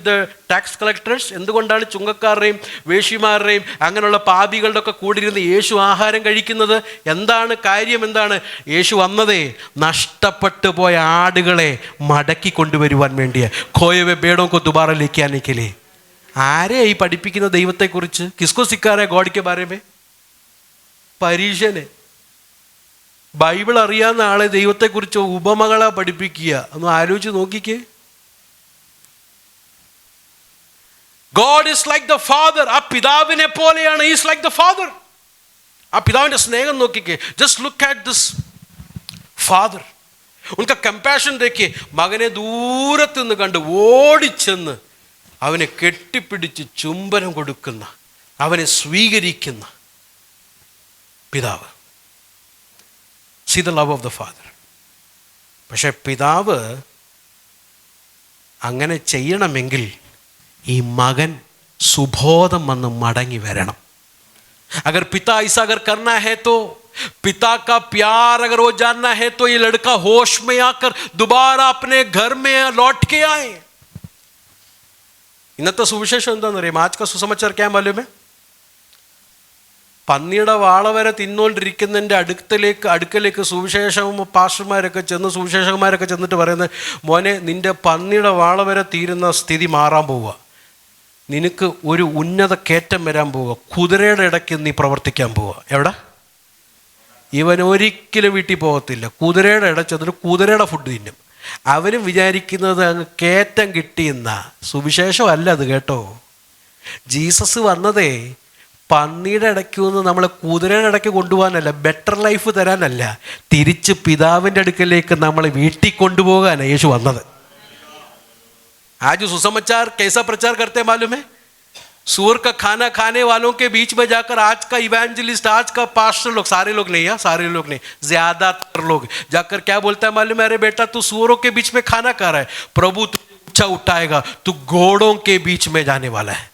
the tax collectors? എന്തുകൊണ്ടാണ് ചുങ്കക്കാരുടെയും വേശ്യമാരുടെയും അങ്ങനെയുള്ള പാപികളുടെ ഒക്കെ കൂടിയിരുന്ന് യേശു ആഹാരം കഴിക്കുന്നത്? എന്താണ് കാര്യം? എന്താണ്? യേശു വന്നതേ നഷ്ടപ്പെട്ടു പോയ ആടുകളെ മടക്കി കൊണ്ടുവരുവാൻ വേണ്ടിയാ. ഖോയവെ ബേഡോ കോ ദുബാറ ലേക്കെ ആനെ കെ ലിയെ. ആരെയാ ഈ പഠിപ്പിക്കുന്ന ദൈവത്തെക്കുറിച്ച്? കിസ്കോ സിക്കാരെ God K Bare may? പരീശനെ. Bible അറിയാവുന്ന ആളെ ദൈവത്തെക്കുറിച്ച് ഉപമകളെ പഠിപ്പിക്കുക. ഒന്ന് ആലോചിച്ച് നോക്കിക്കേ. God is like the father. ആ പിതാവിനെ പോലെയാണ്. He is like the father. ആ പിതാവിന്റെ സ്നേഹം നോക്കിക്കേ. Just look at this father. ഉനका compassion देखिए. മകനെ ദൂരത്ത് നിന്ന് കണ്ട് ഓടിച്ചെന്ന് അവനെ കെട്ടിപ്പിടിച്ച് ചുംബനം കൊടുക്കുന്ന, അവനെ സ്വീകരിക്കുന്ന പിതാവ്. See the love of the father. പക്ഷെ പിതാവ് അങ്ങനെ ചെയ്യണമെങ്കിൽ ഈ മകൻ സുബോധം വന്ന് മടങ്ങി വരണം. अगर पिता ऐसा अगर करना है तो, पिता का प्यार अगर वो जानना है तो ये लड़का होश में आकर दोबारा अपने घर में लौट के आए. ഇന്നത്തെ സുവിശേഷം എന്താണെന്നറിയാം? आज का सुसमाचार क्या मालूम है? പന്നിയുടെ വാള വരെ തിന്നുകൊണ്ടിരിക്കുന്നതിൻ്റെ അടുക്കലേക്ക് സുവിശേഷവും പാസ്റ്റർമാരൊക്കെ സുവിശേഷകന്മാരൊക്കെ ചെന്നിട്ട് പറയുന്നത്, മോനെ നിൻ്റെ പന്നിയുടെ വാള വരെ തീരുന്ന സ്ഥിതി മാറാൻ പോവുക, നിനക്ക് ഒരു ഉന്നത കയറ്റം വരാൻ പോവുക, കുതിരയുടെ ഇടയ്ക്ക് നീ പ്രവർത്തിക്കാൻ പോവുക. എവിടെ? ഇവൻ ഒരിക്കലും വീട്ടിൽ പോകത്തില്ല. കുതിരയുടെ ഇട ചെന്നിട്ട് കുതിരയുടെ ഫുഡ് തിന്നും. അവനും വിചാരിക്കുന്നത് അങ്ങ് കയറ്റം കിട്ടിയെന്നാ. സുവിശേഷമല്ല അത് കേട്ടോ. ജീസസ് വന്നതേ പന്നിയുടെ ഇടയ്ക്ക് നിന്ന് നമ്മളെ കുതിരയുടെ ഇടയ്ക്ക് കൊണ്ടുപോകാനല്ല, ബെറ്റർ ലൈഫ് തരാനല്ല, തിരിച്ച് പിതാവിൻ്റെ അടുക്കലേക്ക് നമ്മളെ വീട്ടിൽ കൊണ്ടുപോകാനാണ് യേശു വന്നത്. आज सुसमाचार कैसा प्रचार करते हैं मालूम है? सूअर का खाना खाने वालों के बीच में जाकर आज का इवेंजलिस्ट, आज का पास्टर लोग, सारे लोग नहीं है, सारे लोग नहीं, ज्यादातर लोग जाकर क्या बोलता है मालूम है? अरे बेटा तू सूअरों के बीच में खाना खा रहा है, प्रभु तू ऊंचा उठाएगा, तू घोड़ों के बीच में जाने वाला है.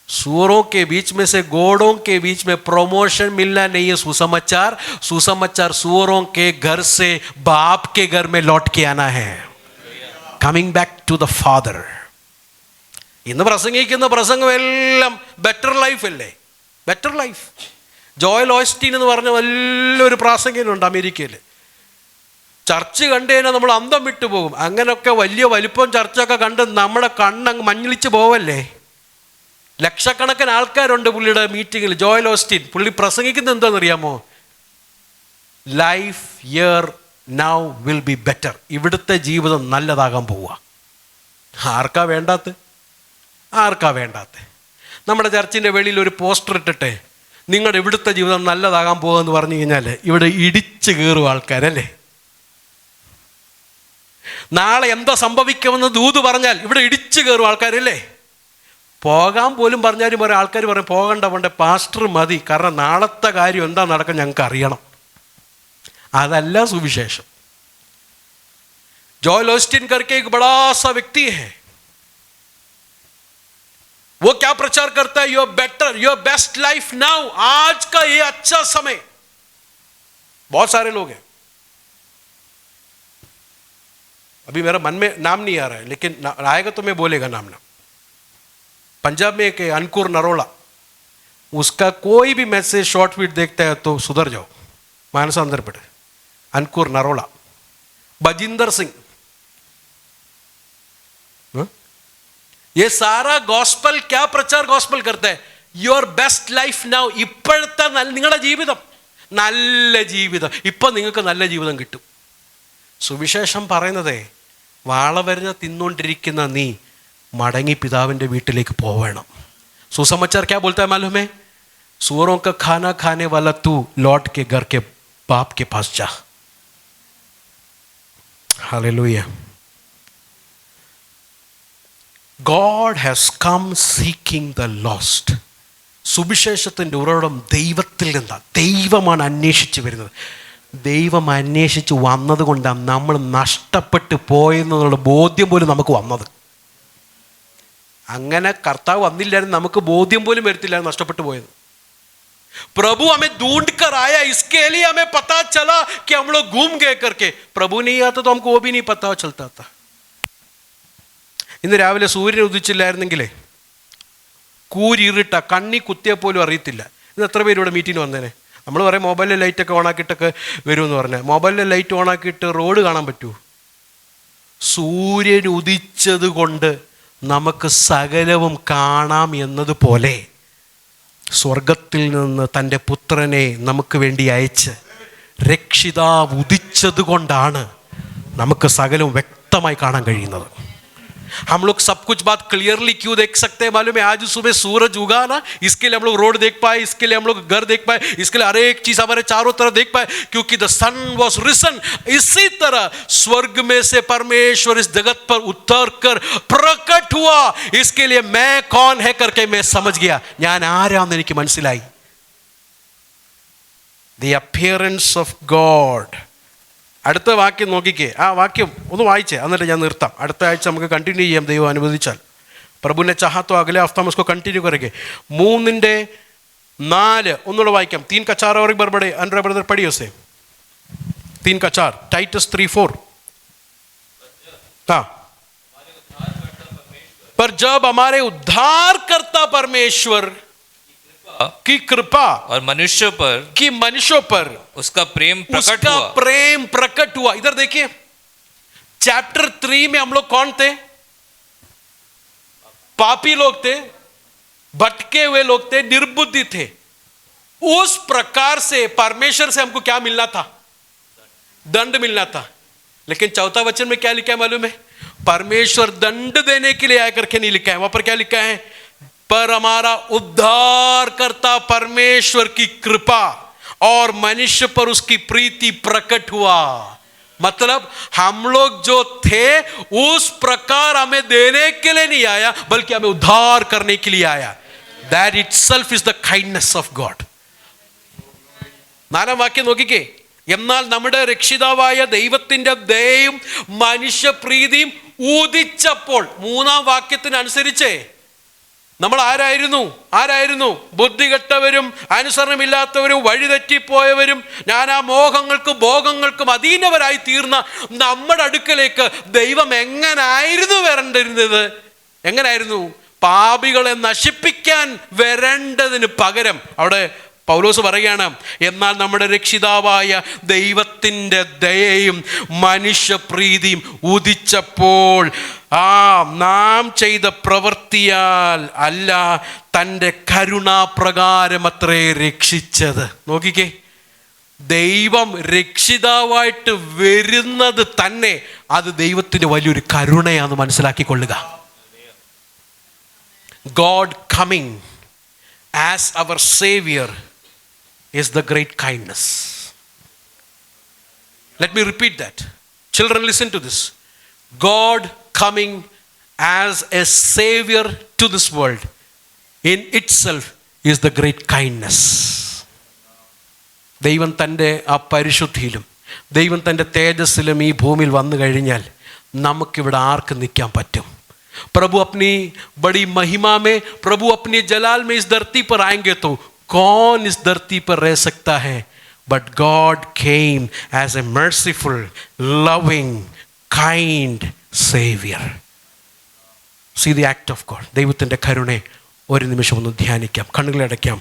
सूअरों के बीच में से घोड़ों के बीच में प्रमोशन मिलना नहीं है सुसमाचार. सुसमाचार सूअरों के घर से बाप के घर में लौट के आना है. Coming back to the father. ഇന്ന് പ്രസംഗിക്കുന്ന പ്രസംഗമെല്ലാം ബെറ്റർ ലൈഫ് അല്ലേ? Better life. ജോയൽ ഓസ്റ്റീൻ എന്ന് പറഞ്ഞ നല്ലൊരു പ്രാസംഗികനുണ്ട് അമേരിക്കയിൽ. ചർച്ച് കണ്ടു കഴിഞ്ഞാൽ നമ്മൾ അന്തം വിട്ടു പോകും. അങ്ങനെയൊക്കെ വലിയ വലിപ്പം ചർച്ചൊക്കെ കണ്ട് നമ്മുടെ കണ്ണങ്ങ് മഞ്ഞളിച്ച് പോവല്ലേ. ലക്ഷക്കണക്കിന് ആൾക്കാരുണ്ട് പുള്ളിയുടെ മീറ്റിങ്ങിൽ. ജോയൽ ഓസ്റ്റീൻ പുള്ളി പ്രസംഗിക്കുന്നത് എന്താണെന്നറിയാമോ? Life here now will be better. ഇവിടുത്തെ ജീവിതം നല്ലതാകാൻ പോവുക. ആർക്കാ വേണ്ടാത്ത? ആർക്കാ വേണ്ടാത്ത? നമ്മുടെ ചർച്ചിൻ്റെ വെളിയിൽ ഒരു പോസ്റ്റർ ഇട്ടിട്ടെ നിങ്ങളുടെ ഇവിടുത്തെ ജീവിതം നല്ലതാകാൻ പോകുമെന്ന് പറഞ്ഞു കഴിഞ്ഞാൽ ഇവിടെ ഇടിച്ചു കയറും ആൾക്കാരല്ലേ. നാളെ എന്താ സംഭവിക്കുമെന്ന് ദൂത് പറഞ്ഞാൽ ഇവിടെ ഇടിച്ചു കയറും ആൾക്കാരല്ലേ. പോകാൻ പോലും പറഞ്ഞാലും പറയും, ആൾക്കാർ പറയും പോകണ്ട പോണ്ട, പാസ്റ്റർ മതി, കാരണം നാളത്തെ കാര്യം എന്താ നടക്കാൻ ഞങ്ങൾക്ക് അറിയണം. അതല്ല സുവിശേഷം. जॉयल ऑस्टिन करके एक बड़ा सा व्यक्ति है, वो क्या प्रचार करता है? Your better, your best life now. आज का ये अच्छा समय. बहुत सारे लोग हैं, अभी मेरा मन में नाम नहीं आ रहा है, लेकिन आएगा तो मैं बोलेगा नाम. पंजाब में एक अंकुर नरोला, उसका कोई भी मैसेज शॉर्ट वीडियो देखता है तो सुधर जाओ, मानसांदर पड़े. अंकुर नरोला. बजिंदर सिंह, ये सारा गॉस्पल क्या प्रचार गॉस्पल करता है? Your best life now. ഇപ്പോഴത്തെ നിങ്ങളുടെ ജീവിതം, നല്ല ജീവിതം, ഇപ്പം നിങ്ങൾക്ക് നല്ല ജീവിതം കിട്ടും. സുവിശേഷം പറയുന്നതേ വാളവരുന്ന തിന്നുകൊണ്ടിരിക്കുന്ന നീ മടങ്ങി പിതാവിൻ്റെ വീട്ടിലേക്ക് പോവണം. सुसमाचार क्या बोलता है मालूम है? सूअरों का खाना खाने वाला तू लौट के घर के बाप के पास जा. Hallelujah. God has come seeking the lost. സുവിശേഷത്തിൻ്റെ ഉറവിടം ദൈവത്തിൽ നിന്നാണ്. ദൈവമാണ് അന്വേഷിച്ച് വരുന്നത്. ദൈവം അന്വേഷിച്ച് വന്നത് കൊണ്ടാണ് നമ്മൾ നഷ്ടപ്പെട്ടു പോയെന്നുള്ള ബോധ്യം പോലും നമുക്ക് വന്നത്. അങ്ങനെ കർത്താവ് വന്നില്ലായിരുന്നു നമുക്ക് ബോധ്യം പോലും വരത്തില്ലായിരുന്നു നഷ്ടപ്പെട്ടു പോയത്. प्रभु हमें ढूंढ कर आया, इसके लिए हमें पता चला कि हम लोग घूम गए करके. प्रभु नहीं आता तो हमको वो भी नहीं पता चलता था. ഇന്ന് രാവിലെ സൂര്യൻ ഉദിച്ചില്ലായിരുന്നെങ്കിലേ കൂരിരുട്ട കണ്ണി കുത്തിയ പോലും അറിയത്തില്ല. ഇന്ന് എത്ര പേര് ഇവിടെ മീറ്റിങ്ങിന് വന്നേനെ? നമ്മൾ പറയും മൊബൈലിലെ ലൈറ്റൊക്കെ ഓണാക്കിയിട്ടൊക്കെ വരുമെന്ന് പറഞ്ഞാൽ, മൊബൈലിലെ ലൈറ്റ് ഓണാക്കിയിട്ട് റോഡ് കാണാൻ പറ്റുമോ? സൂര്യൻ ഉദിച്ചത് കൊണ്ട് നമുക്ക് സകലവും കാണാം എന്നതുപോലെ സ്വർഗത്തിൽ നിന്ന് തൻ്റെ പുത്രനെ നമുക്ക് വേണ്ടി അയച്ച് രക്ഷിതാവ് ഉദിച്ചത് കൊണ്ടാണ് നമുക്ക് സകലവും വ്യക്തമായി കാണാൻ കഴിയുന്നത്. हम लोग सब कुछ बात क्लियरली क्यों देख सकते हैं मालूम है? आज सुबह सूरज उगा ना, इसके लिए हम लोग रोड देख पाए, इसके लिए हम लोग घर देख पाए, इसके लिए हर एक चीज हमारे चारों तरफ देख पाए, क्योंकि द सन वॉज रिसन. इसी तरह स्वर्ग में से परमेश्वर इस जगत पर उतर कर प्रकट हुआ. इसके लिए मैं कौन है करके मैं समझ गया, ഞാൻ ആരാണെന്ന് എനിക്ക് മനസ്സിലായി. The appearance of God. അടുത്ത വാക്യം നോക്കിക്കേ. ആ വാക്യം ഒന്ന് വായിച്ചേ, എന്നിട്ട് ഞാൻ നിർത്താം. അടുത്ത ആഴ്ച നമുക്ക് കണ്ടിന്യൂ ചെയ്യാം ദൈവം അനുവദിച്ചാൽ. പ്രഭുവിനെ ചാഹത്തോ അഗലെ ഹഫ്ത മുസ്കോ കണ്ടിന്യൂ കरेंगे. 3:4 ഒന്നുകൂടെ വായിക്കാം. 3 का 4 और एक बार बड़े अनरे ब्रदर पढ़िए उसे. 3 का 4 टाइटस 3:4. हाँ, पर जब हमारे उद्धारकर्ता परमेश्वर की कृपा और मनुष्यों पर उसका प्रेम प्रकट हुआ. इधर देखिए, चैप्टर 3 में हम लोग कौन थे? पापी लोग थे, भटके हुए लोग थे, निर्बुद्धि थे. उस प्रकार से परमेश्वर से हमको क्या मिलना था? दंड मिलना था। लेकिन चौथा वचन में क्या लिखा है मालूम है? परमेश्वर दंड देने के लिए आया करके नहीं लिखा है। वहां पर क्या लिखा है? पर हमारा उद्धार करता परमेश्वर की कृपा और मनुष्य पर उसकी प्रीति प्रकट हुआ। मतलब हम लोग जो थे उस प्रकार हमें देने के लिए नहीं आया, बल्कि हमें उद्धार करने के लिए आया। That itself is the kindness of God. 4-ാം വാക്യം നോക്കിക്കേ. എന്നാൽ നമ്മുടെ രക്ഷിതാവായ ദൈവത്തിന്റെ ദയയും മനുഷ്യപ്രീതിയും ഉദിച്ചപ്പോൾ, 3-ാം വാക്യത്തിനനുസരിച്ച് നമ്മൾ ആരായിരുന്നു? ബുദ്ധികെട്ടവരും അനുസരണമില്ലാത്തവരും വഴിതെറ്റിപ്പോയവരും നാനാ മോഹങ്ങൾക്കും ഭോഗങ്ങൾക്കും അധീനവരായി തീർന്ന നമ്മുടെ അടുക്കലേക്ക് ദൈവം എങ്ങനായിരുന്നു വരേണ്ടിരുന്നത്? എങ്ങനായിരുന്നു? പാപികളെ നശിപ്പിക്കാൻ വരേണ്ടതിന് പകരം അവിടെ പൗലോസ് പറയുകയാണ്, എന്നാൽ നമ്മുടെ രക്ഷിതാവായ ദൈവത്തിൻ്റെ ദയയും മനുഷ്യപ്രീതിയും ഉദിച്ചപ്പോൾ നാം ചെയ്ത പ്രവൃത്തിയാൽ അല്ല, തൻ്റെ കരുണാപ്രകാരമത്രേ രക്ഷിച്ചത്. നോക്കിക്കേ, ദൈവം രക്ഷിതാവായിട്ട് വരുന്നത് തന്നെ അത് ദൈവത്തിൻ്റെ വലിയൊരു കരുണയാണെന്ന് മനസ്സിലാക്കിക്കൊള്ളുക. God coming as our Savior is the great kindness. Let me repeat that. Children, listen to this. God coming as a Savior to this world in itself is the great kindness. ദൈവം തൻ്റെ ആ പരിശുദ്ധിയിലും ദൈവം തൻ്റെ തേജസ്സിലും ഈ ഭൂമിയിൽ വന്നു കഴിഞ്ഞാൽ നമുക്കിവിടെ ആർക്ക് നിൽക്കാൻ പറ്റും? प्रभु अपनी बड़ी महिमा में, प्रभु अपनी जलाल में इस धरती पर आएंगे तो कौन इस धरती पर रह सकता है? But God came as a merciful, loving, kind Savior. See the act of God. ദൈവത്തിൻ്റെ കരുണയെ ഒരു നിമിഷം ഒന്ന് ധ്യാനിക്കാം. കണ്ണുകളടയ്ക്കാം.